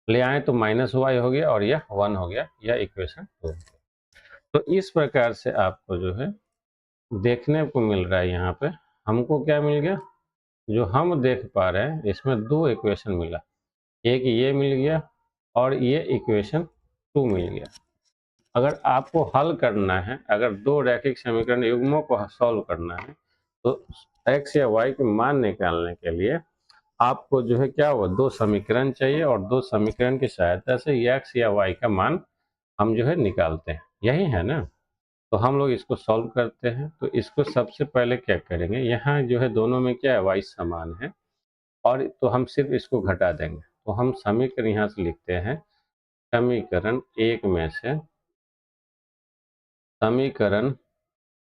ले आए तो -y हो गया और यह 1 हो गया, यह इक्वेशन 2। तो इस प्रकार से आपको जो है देखने को मिल रहा है, यहाँ पे हमको क्या मिल गया? जो हम देख पा रहे हैं इसमें 2 इक्वेशन मिला, एक ये मिल गया और ये इक्वेशन 2 मिल गया। अगर आपको हल करना है, अगर 2 रैखिक समीकरण युग्मों को सॉल्व करना है तो x या y के मान निकालने के लिए आपको जो है क्या हुआ? 2 समीकरण चाहिए, और 2 समीकरण की सहायता से x या y का मान हम जो है निकालते हैं, यही है ना? तो हम लोग इसको सॉल्व करते हैं। तो इसको सबसे पहले क्या करेंगे, यहाँ जो है दोनों में क्या है? y समान है, और तो हम सिर्फ इसको घटा देंगे। तो हम समीकरण यहाँ से लिखते हैं, समीकरण 1 में से समीकरण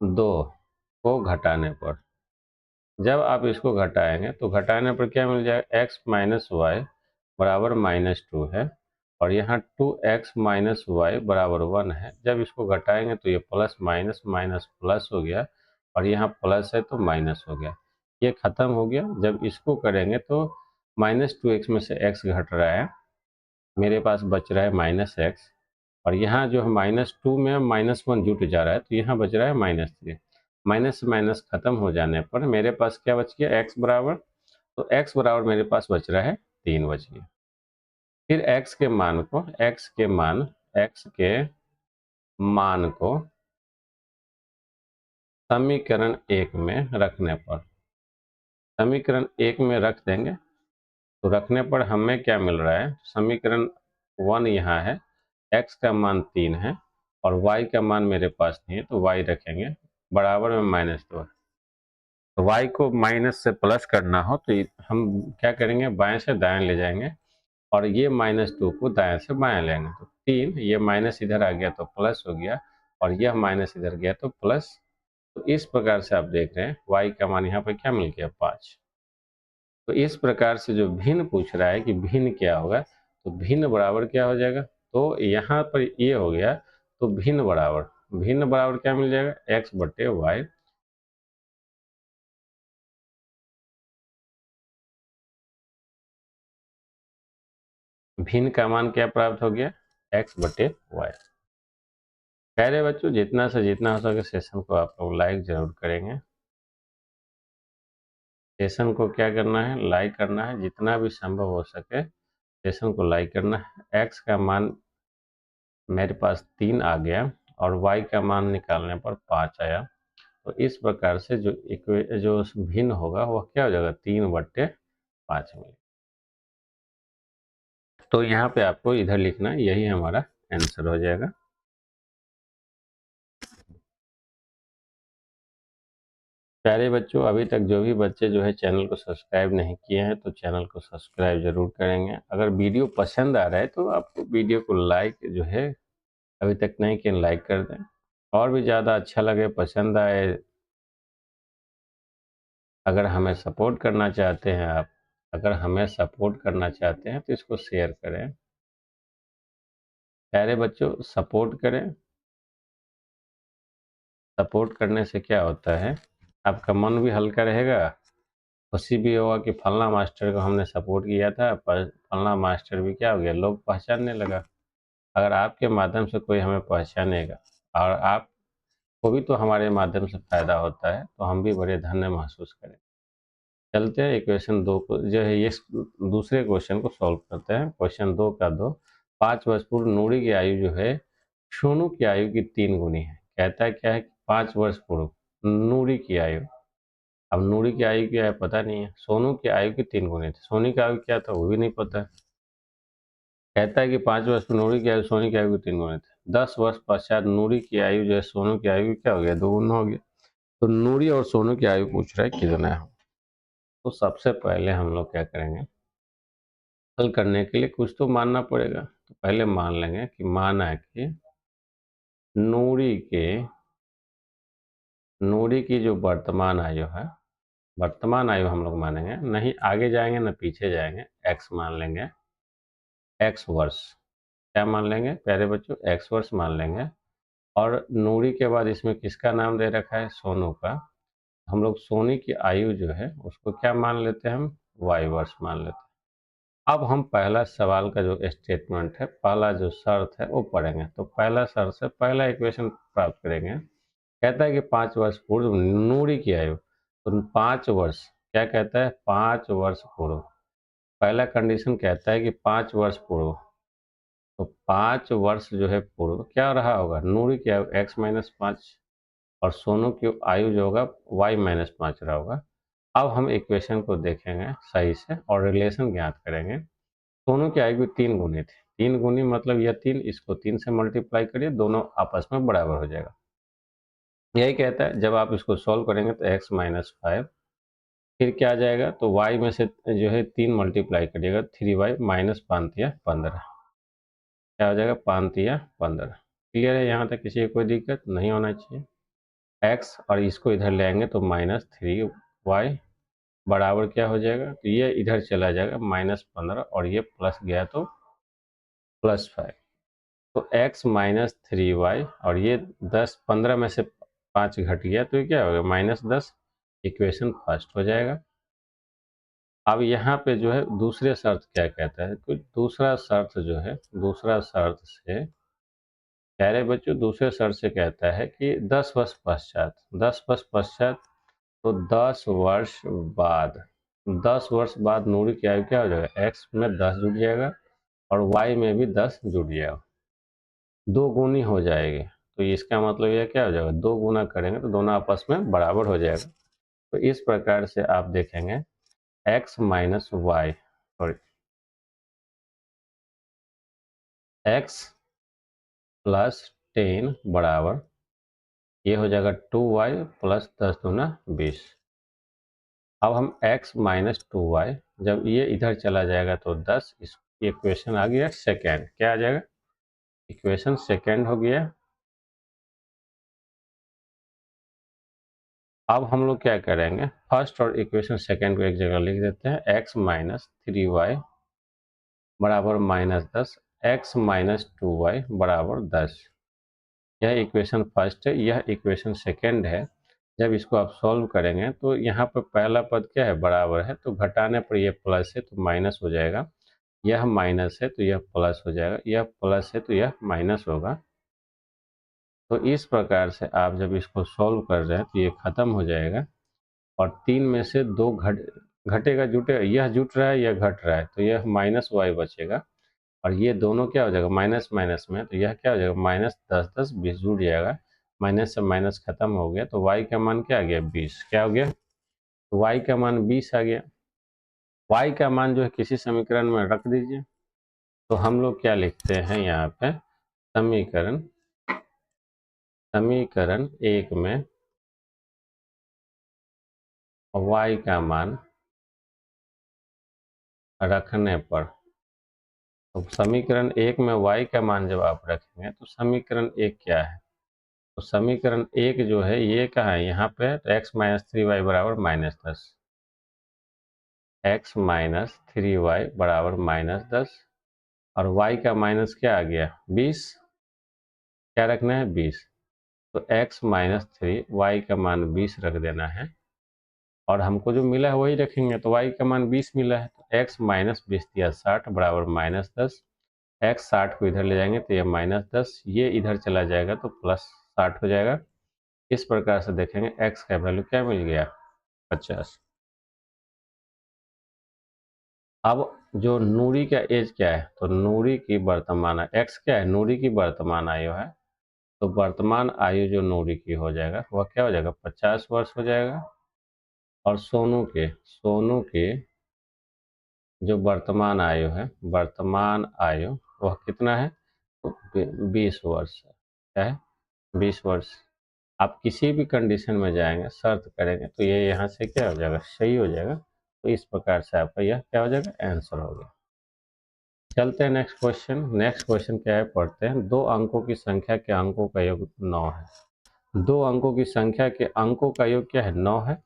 2 को घटाने पर, जब आप इसको घटाएंगे तो घटाने पर क्या मिल जाएगा? x माइनस वाई बराबर -2 है, और यहाँ 2x माइनस वाई बराबर 1 है। जब इसको घटाएंगे तो ये प्लस माइनस माइनस प्लस हो गया, और यहाँ प्लस है तो माइनस हो गया, ये खत्म हो गया। जब इसको करेंगे तो -2x में से x घट रहा है, मेरे पास बच रहा है -x, और यहाँ जो है -2 में -1 जुट जा रहा है तो यहाँ बच रहा है -3। माइनस से माइनस खत्म हो जाने पर मेरे पास क्या बच गया? x बराबर, तो x बराबर मेरे पास बच रहा है 3 बच गया। फिर x के मान को समीकरण 1 में रखने पर, समीकरण 1 में रख देंगे तो रखने पर हमें क्या मिल रहा है, समीकरण 1 यहाँ है, x का मान 3 है और y का मान मेरे पास नहीं है तो y रखेंगे बराबर में -2। तो y को माइनस से प्लस करना हो तो हम क्या करेंगे, बाएं से दाएं ले जाएंगे और ये -2 को दाएं से बाएं लेंगे तो 3, ये माइनस इधर आ गया तो प्लस हो गया और यह माइनस इधर गया तो प्लस। तो इस प्रकार से आप देख रहे हैं y का मान यहाँ पर क्या मिल गया, 5। तो इस प्रकार से जो भिन्न पूछ रहा है कि भिन्न क्या होगा, तो भिन्न बराबर क्या हो जाएगा, तो यहाँ पर ये हो गया तो भिन्न बराबर क्या मिल जाएगा, x बटे वाई। भिन्न का मान क्या प्राप्त हो गया, x बटे वाई। प्यारे बच्चों, जितना से जितना हो सके सेशन को आप लोग लाइक जरूर करेंगे। सेशन को क्या करना है, लाइक करना है, जितना भी संभव हो सके सेशन को लाइक करना है। x का मान मेरे पास 3 आ गया और y का मान निकालने पर 5 आया। तो इस प्रकार से जो भिन्न होगा वह क्या हो जाएगा, 3/5 में। तो यहाँ पे आपको इधर लिखना है, यही हमारा आंसर हो जाएगा। प्यारे बच्चों, अभी तक जो भी बच्चे जो है चैनल को सब्सक्राइब नहीं किए हैं तो चैनल को सब्सक्राइब जरूर करेंगे। अगर वीडियो पसंद आ रहा है तो आपको वीडियो को लाइक जो है, अभी तक नहीं किए लाइक कर दें। और भी ज़्यादा अच्छा लगे, पसंद आए, अगर हमें सपोर्ट करना चाहते हैं आप, अगर हमें सपोर्ट करना चाहते हैं तो इसको शेयर करें। प्यारे बच्चों, सपोर्ट करें। सपोर्ट करने से क्या होता है, आपका मन भी हल्का रहेगा, खुशी भी होगा कि फलना मास्टर को हमने सपोर्ट किया था, पर फलना मास्टर भी क्या हो गया, लोग पहचानने लगा। अगर आपके माध्यम से कोई हमें पहचानेगा और आपको भी तो हमारे माध्यम से फ़ायदा होता है तो हम भी बड़े धन्य महसूस करें। चलते हैं इक्वेशन 2 को जो है, ये दूसरे क्वेश्चन को सॉल्व करते हैं। क्वेश्चन 2 का 2, 5 वर्ष पूर्व नूरी की आयु जो है सोनू की आयु की 3 गुनी है। कहता है क्या है कि 5 वर्ष पूर्व नूरी की आयु, अब नूरी की आयु क्या है पता नहीं है, सोनू की आयु की 3 गुनी थी। सोनी की आयु क्या था वो भी नहीं पता है। कहता है कि 5 वर्ष पूर्व नूरी की आयु सोनी की आयु की 3 गुनी थी। 10 वर्ष पश्चात नूरी की आयु जो है सोनू की आयु की क्या हो गया, 2 गुना हो गया। तो नूरी और सोनू की आयु पूछ रहा है कितना है। तो सबसे पहले हम लोग क्या करेंगे, हल करने के लिए कुछ तो मानना पड़ेगा। तो पहले मान लेंगे कि माना कि नूरी के नूरी की जो वर्तमान आयु है, वर्तमान आयु हम लोग मानेंगे, नहीं आगे जाएंगे ना पीछे जाएंगे, एक्स मान लेंगे, एक्स वर्ष। क्या मान लेंगे प्यारे बच्चों, एक्स वर्ष मान लेंगे। और नूरी के बाद इसमें किसका नाम दे रखा है, सोनू का। हम लोग सोनी की आयु जो है उसको क्या मान लेते हैं, हम वाई वर्ष मान लेते हैं। अब हम पहला सवाल का जो स्टेटमेंट है, पहला जो शर्त है वो पढ़ेंगे। तो पहला शर्त से पहला इक्वेशन प्राप्त करेंगे। कहता है कि 5 वर्ष पूर्व नूरी की आयु, तो 5 वर्ष क्या कहता है, 5 वर्ष पूर्व। पहला कंडीशन कहता है कि 5 वर्ष पूर्व, तो 5 वर्ष जो है पूर्व क्या रहा होगा, नूरी की आयु x-5 और सोनू की आयु जो होगा y-5 रहा होगा। अब हम इक्वेशन को देखेंगे सही से और रिलेशन ज्ञात करेंगे। दोनों की आयु 3 गुनी थी, 3 गुनी मतलब यह 3, इसको 3 से मल्टीप्लाई करिए, दोनों आपस में बराबर हो जाएगा। यही कहता है जब आप इसको सॉल्व करेंगे तो x-5 फिर क्या आ जाएगा, तो y में से जो है 3 मल्टीप्लाई करिएगा, 3y माइनस 5×15 क्या हो जाएगा, 5×15। क्लियर है, यहाँ तक किसी को कोई दिक्कत नहीं होना चाहिए। x और इसको इधर ले आएंगे तो -3y बराबर क्या हो जाएगा, तो ये इधर चला जाएगा -15 और ये प्लस गया तो +5। तो x-3y और ये 10 15 में से 5 घट गया तो ये क्या होगा, -10। इक्वेशन फर्स्ट हो जाएगा। अब यहाँ पे जो है दूसरे शर्त क्या कहता है, तो दूसरा शर्त जो है, दूसरा शर्त से प्यारे बच्चों, दूसरे शर्त से कहता है कि 10 वर्ष पश्चात, 10 वर्ष पश्चात तो 10 वर्ष बाद, 10 वर्ष बाद नूरी की आयु क्या हो जाएगा, x में 10 जुड़ जाएगा और y में भी 10 जुड़ जाएगा, दो गुनी हो जाएगी। तो इसका मतलब यह क्या हो जाएगा, दो गुना करेंगे तो दोनों आपस में बराबर हो जाएगा। तो इस प्रकार से आप देखेंगे x minus y, sorry x plus 10 बराबर ये हो जाएगा 2y प्लस 10 दूना 20। अब हम x माइनस 2y, जब ये इधर चला जाएगा तो 10, इस इक्वेशन आ गया सेकेंड, क्या आ जाएगा, इक्वेशन सेकेंड हो गया। अब हम लोग क्या करेंगे, फर्स्ट और इक्वेशन सेकेंड को एक जगह लिख देते हैं, x माइनस 3y बराबर माइनस 10, x माइनस 2y बराबर 10। यह इक्वेशन फर्स्ट है, यह इक्वेशन सेकेंड है। जब इसको आप सॉल्व करेंगे तो यहाँ पर पहला पद क्या है, बराबर है, तो घटाने पर यह प्लस है तो माइनस हो जाएगा, यह माइनस है तो यह प्लस हो जाएगा, यह प्लस है तो यह माइनस होगा। तो इस प्रकार से आप जब इसको सॉल्व कर रहे हैं तो ये खत्म हो जाएगा, और तीन में से दो घटेगा जुटेगा, यह जुट रहा है यह घट रहा है, तो यह माइनस वाई बचेगा, और ये दोनों क्या हो जाएगा, माइनस माइनस में, तो यह क्या हो जाएगा, माइनस 10 10 20 जुड़ जाएगा, माइनस से माइनस खत्म हो गया, तो y का मान क्या आ गया, 20, क्या हो गया, तो y का मान 20 आ गया। y का मान जो है किसी समीकरण में रख दीजिए। तो हम लोग क्या लिखते हैं यहाँ पे, समीकरण समीकरण एक में y का मान रखने पर, तो समीकरण एक में y का मान जब आप रखेंगे तो समीकरण एक क्या है, तो समीकरण एक जो है ये कहाँ है, यहाँ पे x माइनस 3y बराबर माइनस 10, x माइनस 3y बराबर माइनस 10, और y का माइनस क्या आ गया, 20, क्या रखना है, 20, तो x माइनस 3 y का मान 20 रख देना है, और हमको जो मिला है वही रखेंगे, तो y का मान 20 मिला है, तो x माइनस 20 दिया 60 बराबर माइनस 10, x 60 को इधर ले जाएंगे तो ये माइनस 10, ये इधर चला जाएगा तो प्लस 60 हो जाएगा। इस प्रकार से देखेंगे x का वैल्यू क्या मिल गया, 50। अब जो नूरी का एज क्या है, तो नूरी की वर्तमान x क्या है, नूरी की वर्तमान आयु है, तो वर्तमान आयु जो नूरी की हो जाएगा वह क्या हो जाएगा, 50 वर्ष हो जाएगा, और सोनू के जो वर्तमान आयु है, वर्तमान आयु वह कितना है, तो 20 वर्ष है, क्या है, 20 वर्ष। आप किसी भी कंडीशन में जाएंगे शर्त करेंगे तो ये यहाँ से क्या हो जाएगा, सही हो जाएगा। तो इस प्रकार से आपका यह क्या हो जाएगा, आंसर हो गया। चलते हैं नेक्स्ट क्वेश्चन। नेक्स्ट क्वेश्चन क्या है, पढ़ते हैं। दो अंकों की संख्या के अंकों का योग 9 है। दो अंकों की संख्या के अंकों का योग क्या है, 9 है।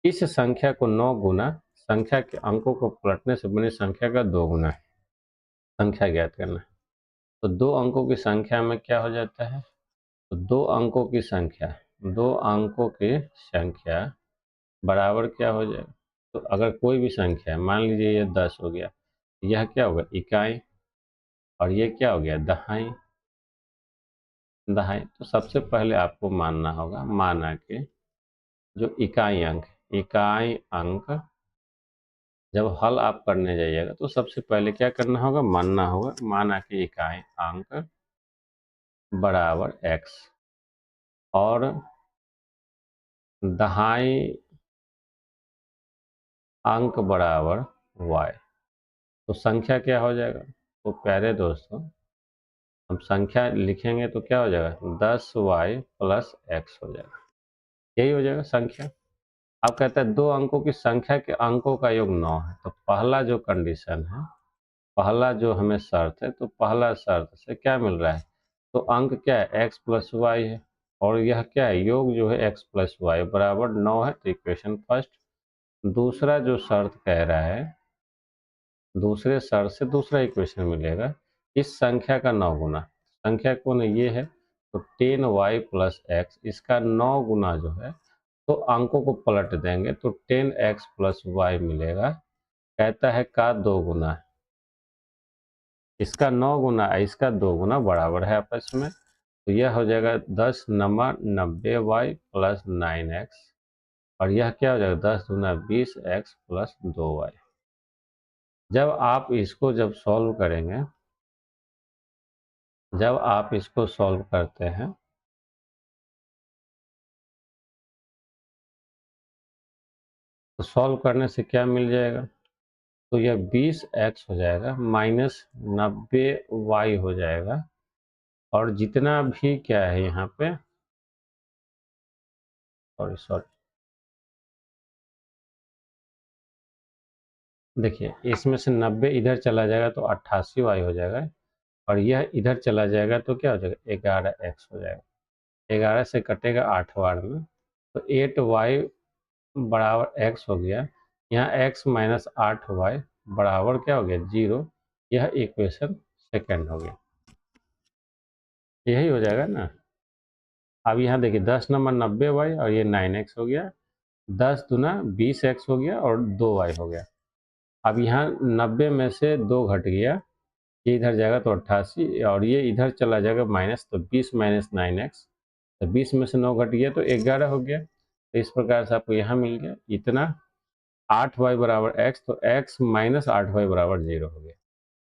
इस संख्या को 9 गुना संख्या के अंकों को पलटने से बनी संख्या का 2 गुना है। संख्या ज्ञात करना है। तो दो अंकों की संख्या में क्या हो जाता है, तो दो अंकों की संख्या बराबर क्या हो जाएगा, तो अगर कोई भी संख्या है, मान लीजिए ये 10 हो गया, यह क्या होगा, इकाई, और ये क्या हो गया, दहाई। दहाई तो सबसे पहले आपको मानना होगा, माना कि जो इकाई अंक जब हल आप करने जाइएगा तो सबसे पहले क्या करना होगा, मानना होगा, माना कि इकाई अंक बराबर x, और दहाई अंक बराबर y। तो संख्या क्या हो जाएगा, तो प्यारे दोस्तों हम संख्या लिखेंगे तो क्या हो जाएगा, 10y प्लस x हो जाएगा, यही हो जाएगा संख्या। अब कहता है दो अंकों की संख्या के अंकों का योग 9 है। तो पहला जो कंडीशन है, पहला जो हमें शर्त है, तो पहला शर्त से क्या मिल रहा है, तो अंक क्या है, x प्लस वाई है, और यह क्या है, योग जो है x प्लस वाई बराबर 9 है, तो इक्वेशन फर्स्ट। दूसरा जो शर्त कह रहा है, दूसरे शर्त से दूसरा इक्वेशन मिलेगा, इस संख्या का 9 गुना, संख्या कौन है, ये है, तो 10y प्लस एक्स, इसका 9 गुना जो है, तो अंकों को पलट देंगे तो 10x प्लस वाई मिलेगा। कहता है का 2 गुना, इसका 9 गुना इसका 2 गुना बराबर है आपस में, तो यह हो जाएगा 10 नमा 90y प्लस 9x, और यह क्या हो जाएगा, 10 गुना 20x प्लस 2y। जब सॉल्व करेंगे, जब आप इसको सॉल्व करते हैं तो सॉल्व करने से क्या मिल जाएगा? तो यह 20x हो जाएगा माइनस 90y हो जाएगा, और जितना भी क्या है यहाँ पे, सॉरी सॉरी, देखिए इसमें से 90 इधर चला जाएगा तो 88y हो जाएगा, और यह इधर चला जाएगा तो क्या हो जाएगा? 11x हो जाएगा। 11 से कटेगा 8 बार में, तो 8y बराबर x हो गया। यहाँ x माइनस 8y बराबर क्या हो गया? 0। यह इक्वेशन सेकंड हो गया। यही हो जाएगा ना। अब यहाँ देखिए 10 नंबर 90y और ये 9x हो गया, 10 दूना 20x हो गया और 2y हो गया। अब यहाँ 90 में से 2 घट गया, ये इधर जाएगा तो 88, और ये इधर चला जाएगा माइनस, तो 20 माइनस 9x, तो 20 में से 9 घट गया तो 11 हो गया। तो इस प्रकार से आपको यहाँ मिल गया इतना 8y बराबर x, तो x माइनस 8y बराबर 0 हो गया।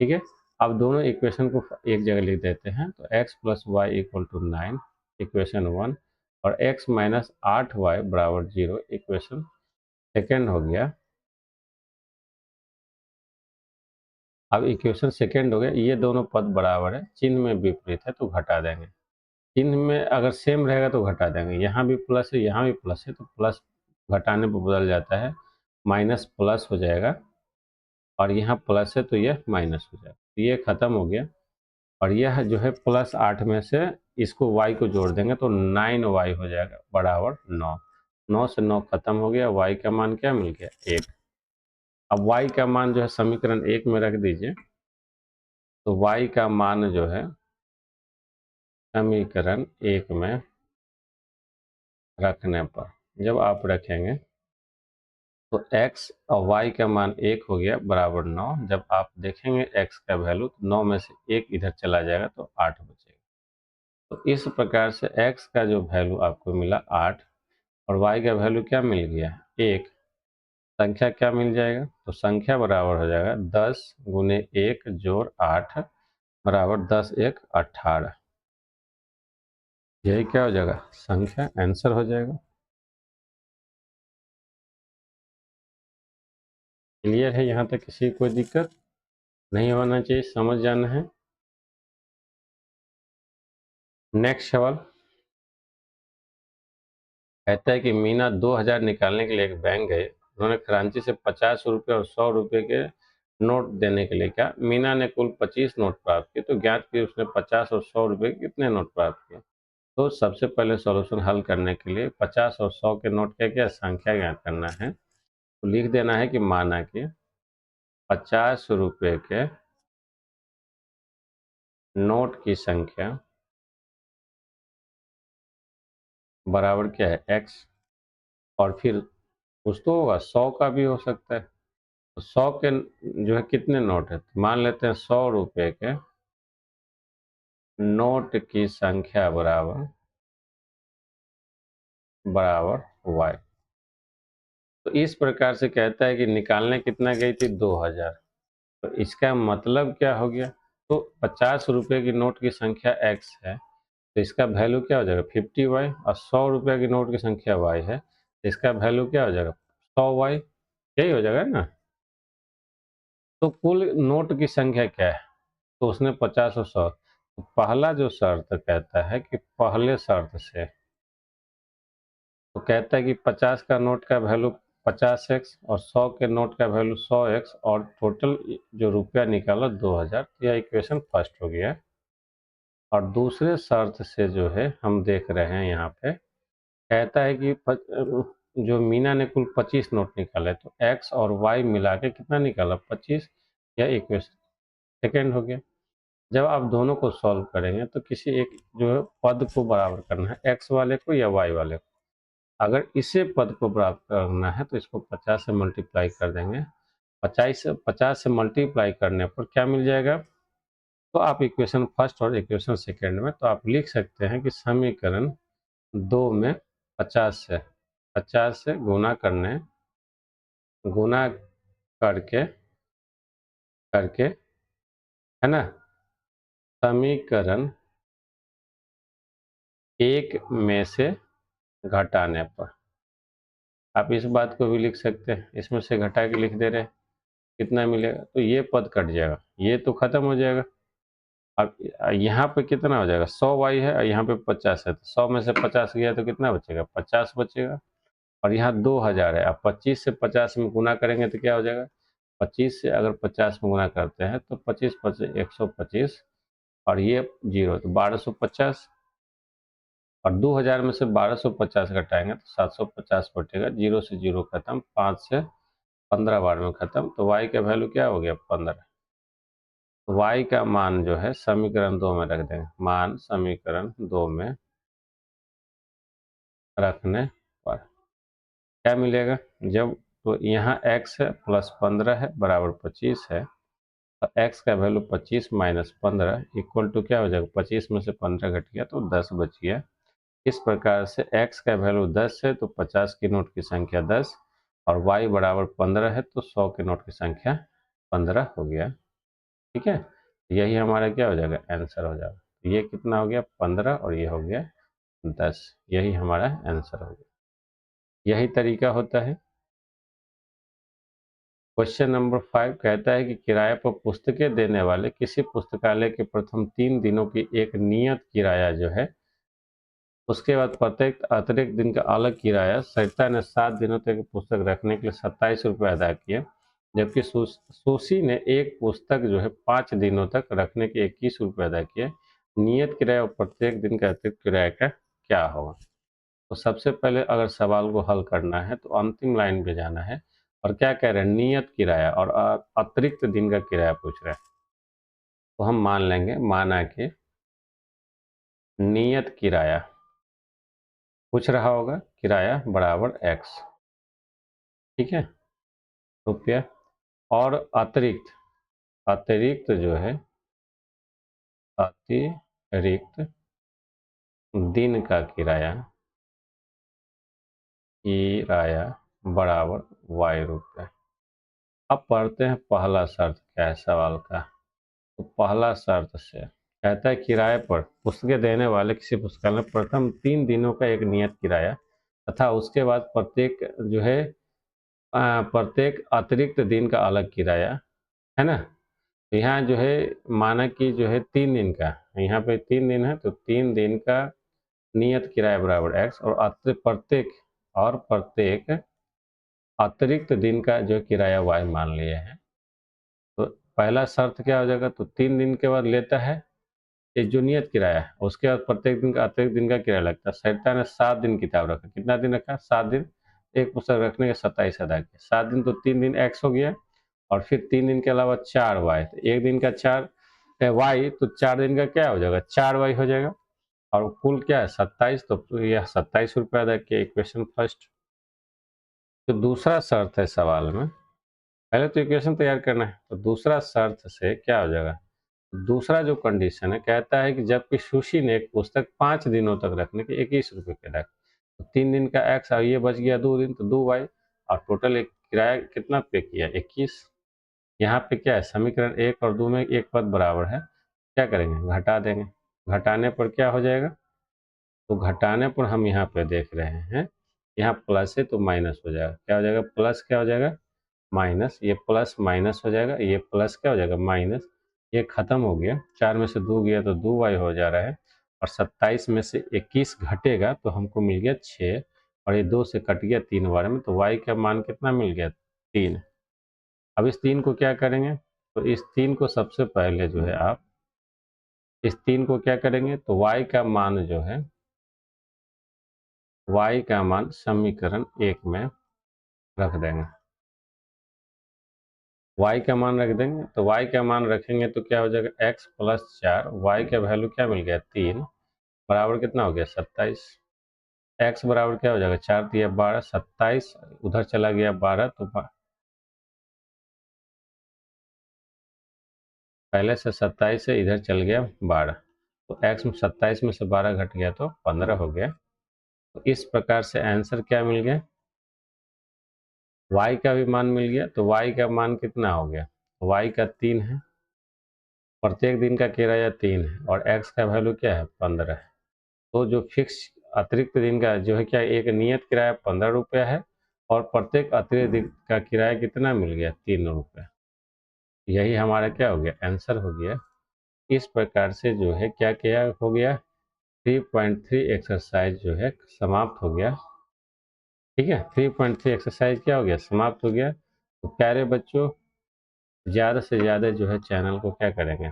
ठीक है, अब दोनों इक्वेशन को एक जगह लिख देते हैं, तो x plus y equal to 9 equation 1, और x माइनस 8y बराबर 0 इक्वेशन सेकेंड हो गया। अब इक्वेशन सेकेंड हो गया, ये दोनों पद बराबर है, चिन्ह में विपरीत है तो घटा देंगे। चिन्ह में अगर सेम रहेगा तो घटा देंगे, यहाँ भी प्लस है यहाँ भी प्लस है तो प्लस घटाने पर बदल जाता है, माइनस प्लस हो जाएगा, और यहाँ प्लस है तो यह माइनस हो जाएगा, तो ये खत्म हो गया। और यह जो है प्लस 8 में से इसको y को जोड़ देंगे तो 9y हो जाएगा बराबर 9। 9 से 9 खत्म हो गया, y का मान क्या मिल गया? 1। अब y का मान जो है समीकरण 1 में रख दीजिए, तो y का मान जो है समीकरण 1 में रखने पर, जब आप रखेंगे तो x और y का मान 1 हो गया बराबर 9। जब आप देखेंगे x का वैल्यू, तो 9 में से 1 इधर चला जाएगा तो 8 बचेगा। तो इस प्रकार से x का जो वैल्यू आपको मिला 8, और y का वैल्यू क्या मिल गया? 1। संख्या क्या मिल जाएगा? तो संख्या बराबर हो जाएगा 10 गुने 1 जोड़ 8 बराबर 10 1 18। यही क्या हो जाएगा? संख्या, आंसर हो जाएगा। क्लियर है? यहाँ तक किसी को कोई दिक्कत नहीं होना चाहिए, समझ जाना है। नेक्स्ट सवाल कहता है कि मीना 2000 निकालने के लिए एक बैंक गए। उन्होंने खजांची से 50 रुपये और 100 रुपये के नोट देने के लिए कहा। मीना ने कुल 25 नोट प्राप्त किए, तो ज्ञात किए उसने 50 और 100 रुपये के कितने नोट प्राप्त किए। तो सबसे पहले सॉल्यूशन हल करने के लिए 50 और 100 के नोट क्या क्या संख्या ज्ञात करना है। तो लिख देना है कि माना कि 50 रुपये के नोट की संख्या बराबर क्या है? x। और फिर कुछ तो होगा, 100 का भी हो सकता है, तो 100 के जो है कितने नोट है, तो मान लेते हैं 100 रुपये के नोट की संख्या बराबर बराबर y। तो इस प्रकार से कहता है कि निकालने कितना गई थी? 2000। तो इसका मतलब क्या हो गया? तो 50 रुपये की नोट की संख्या x है, तो इसका वैल्यू क्या हो जाएगा? 50y। और 100 रुपये की नोट की संख्या y है, तो इसका वैल्यू क्या हो जाएगा? 100y। यही हो जाएगा ना। तो कुल नोट की संख्या क्या है? तो उसने 50 और 100। तो पहला जो शर्त कहता है कि पहले शर्त से, तो कहता है कि 50 का नोट का वैल्यू 50x और 100 के नोट का वैल्यू 100x, और टोटल जो रुपया निकाला 2000। यह इक्वेशन फर्स्ट हो गया। और दूसरे शर्त से जो है हम देख रहे हैं यहाँ पे, कहता है कि जो मीना ने कुल 25 नोट निकाले, तो x और y मिला के कितना निकाला? 25। यह इक्वेशन सेकेंड हो गया। जब आप दोनों को सॉल्व करेंगे तो किसी एक जो है पद को बराबर करना है, x वाले को या y वाले को। अगर इसे पद को बराबर करना है तो इसको 50 से मल्टीप्लाई कर देंगे। 50 से मल्टीप्लाई करने पर क्या मिल जाएगा? तो आप इक्वेशन फर्स्ट और इक्वेशन सेकेंड में, तो आप लिख सकते हैं कि समीकरण 2 में 50 से गुना करके करके, है ना, समीकरण एक में से घटाने पर। आप इस बात को भी लिख सकते हैं, इसमें से घटा के लिख दे रहे हैं, कितना मिलेगा, तो ये पद कट जाएगा, ये तो खत्म हो जाएगा। अब यहाँ पे कितना हो जाएगा, 100y है और यहाँ पे 50 है, तो 100 में से 50 गया तो कितना बचेगा, 50 बचेगा। और यहाँ 2000 है, अब 25 से 50 में गुना करेंगे तो क्या हो जाएगा, 25 से अगर 50 में गुना करते हैं तो 25 25 125, और ये 0 तो 1250, और 2000 में से 1250 घटाएंगे तो 750 बटेगा, 0 से 0 खत्म, 5 से 15 बार में खत्म, तो y का वैल्यू क्या हो गया, 15। तो y का मान जो है समीकरण 2 में रख देंगे, मान समीकरण 2 में रखने पर क्या मिलेगा, जब तो यहाँ x है प्लस 15 है बराबर 25 है, तो x का वैल्यू 25 माइनस 15 इक्वल टू क्या हो जाएगा, 25 में से 15 घट गया तो 10 बच गया। इस प्रकार से x का वैल्यू 10 है तो 50 के नोट की संख्या 10, और y बराबर 15 है तो 100 के नोट की संख्या 15 हो गया। ठीक है, यही हमारा क्या हो जाएगा, आंसर हो जाएगा। ये कितना हो गया, 15, और ये हो गया 10, यही हमारा आंसर हो गया। यही तरीका होता है। क्वेश्चन नंबर 5 कहता है कि किराए पर पुस्तकें देने वाले किसी पुस्तकालय के प्रथम 3 दिनों की एक नियत किराया जो है, उसके बाद प्रत्येक अतिरिक्त दिन का अलग किराया, सरिता ने 7 दिनों तक पुस्तक रखने के लिए 27 रुपये अदा किए, जबकि सुशी ने एक पुस्तक जो है 5 दिनों तक रखने के 21 रुपये अदा किए। नियत किराया और प्रत्येक दिन का अतिरिक्त किराया का क्या होगा। तो सबसे पहले अगर सवाल को हल करना है तो अंतिम लाइन पे जाना है, और क्या कह रहे हैं, नियत किराया और अतिरिक्त दिन का किराया पूछ रहे हैं। तो हम मान लेंगे, माना कि नियत किराया पूछ रहा होगा, किराया बराबर x, ठीक है, रुपया, और अतिरिक्त, अतिरिक्त जो है, अतिरिक्त दिन का किराया, किराया बराबर y रुपये। अब पढ़ते हैं पहला शर्त क्या है सवाल का। तो पहला शर्त से कहता है किराए पर पुस्तकें देने वाले किसी पुस्तकालय में प्रथम 3 दिनों का एक नियत किराया तथा उसके बाद प्रत्येक जो है प्रत्येक अतिरिक्त दिन का अलग किराया, है ना। तो यहाँ जो है माना कि जो है 3 दिन का, यहाँ पे 3 दिन है तो 3 दिन का नियत किराया बराबर x, और प्रत्येक अतिरिक्त दिन का जो किराया y मान लिए हैं। तो पहला शर्त क्या हो जाएगा, तो 3 दिन के बाद लेता है ये जो नियत किराया है, उसके बाद प्रत्येक दिन का अतिरिक्त दिन का किराया लगता है। सरिता ने 7 दिन किताब रखा, कितना दिन रखा, 7 दिन, एक पुस्तक रखने के 27 अदा किए, 7 दिन तो 3 दिन x हो गया, और फिर 3 दिन के अलावा 4 y, तो एक दिन का 4 y, तो 4 दिन का क्या हो जाएगा, 4 y हो जाएगा, और कुल क्या है 27, तो यह 27 रुपये अदा किया, इक्वेशन फर्स्ट। तो दूसरा शर्त है सवाल में, पहले तो इक्वेशन तैयार करना है, तो दूसरा शर्त से क्या हो जाएगा, दूसरा जो कंडीशन है कहता है कि जबकि सुशी ने एक पुस्तक 5 दिनों तक रखने के 21 रुपये के रख, तो 3 दिन का x और ये बच गया 2 दिन तो 2y, और टोटल एक किराया कितना पे किया 21। यहाँ पे क्या है, समीकरण 1 और 2 में एक पद बराबर है, क्या करेंगे, घटा देंगे, घटाने पर क्या हो जाएगा, तो घटाने पर हम यहाँ पे देख रहे हैं, यहाँ प्लस है तो माइनस हो जाएगा, क्या हो जाएगा, प्लस क्या हो जाएगा, माइनस, ये प्लस माइनस हो जाएगा, ये प्लस क्या हो जाएगा, माइनस, ये खत्म हो गया, 4 में से 2 गया तो 2y हो जा रहा है, और 27 में से 21 घटेगा तो हमको मिल गया 6, और ये 2 से कट गया 3 बार में, तो y का मान कितना मिल गया, 3। अब इस 3 को क्या करेंगे, तो इस 3 को सबसे पहले जो है आप इस 3 को क्या करेंगे, तो y का मान जो है, y का मान समीकरण 1 में रख देंगे, y का मान रख देंगे, तो y का मान रखेंगे तो क्या हो जाएगा, x प्लस 4, y का वैल्यू क्या मिल गया 3, बराबर कितना हो गया 27, x बराबर क्या हो जाएगा 4 दिया 12, 27 उधर चला गया 12, तो पहले से 27 से इधर चल गया 12, तो x में 27 में से 12 घट गया तो 15 हो गया। तो इस प्रकार से आंसर क्या मिल गया, y का भी मान मिल गया, तो y का मान कितना हो गया, y का 3 है, प्रत्येक दिन का किराया 3 है और x का वैल्यू क्या है 15 है। तो जो फिक्स अतिरिक्त दिन का जो है क्या एक नियत किराया 15 रुपया है और प्रत्येक अतिरिक्त दिन का किराया कितना मिल गया 3 रुपये। यही हमारा क्या हो गया आंसर हो गया। इस प्रकार से जो है क्या क्या हो गया 3.3 एक्सरसाइज जो है समाप्त हो गया। ठीक है, 3.3 एक्सरसाइज क्या हो गया समाप्त हो गया। तो प्यारे बच्चों ज़्यादा से ज़्यादा जो है चैनल को क्या करेंगे,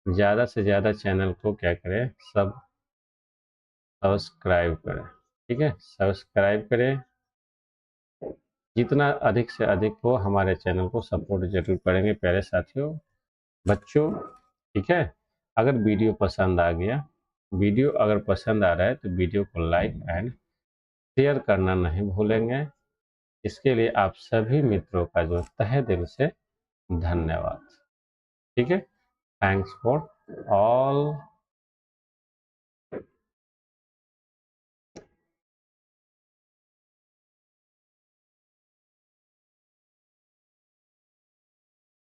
ज़्यादा से ज़्यादा चैनल को क्या करें सब सब्सक्राइब करें। ठीक है, सब्सक्राइब करें, जितना अधिक से अधिक हो हमारे चैनल को सपोर्ट जरूर करेंगे प्यारे साथियों बच्चों। ठीक है, अगर वीडियो पसंद आ गया, वीडियो अगर पसंद आ रहा है तो वीडियो को लाइक एंड शेयर करना नहीं भूलेंगे। इसके लिए आप सभी मित्रों का जो तहे दिल से धन्यवाद। ठीक है, थैंक्स फॉर ऑल।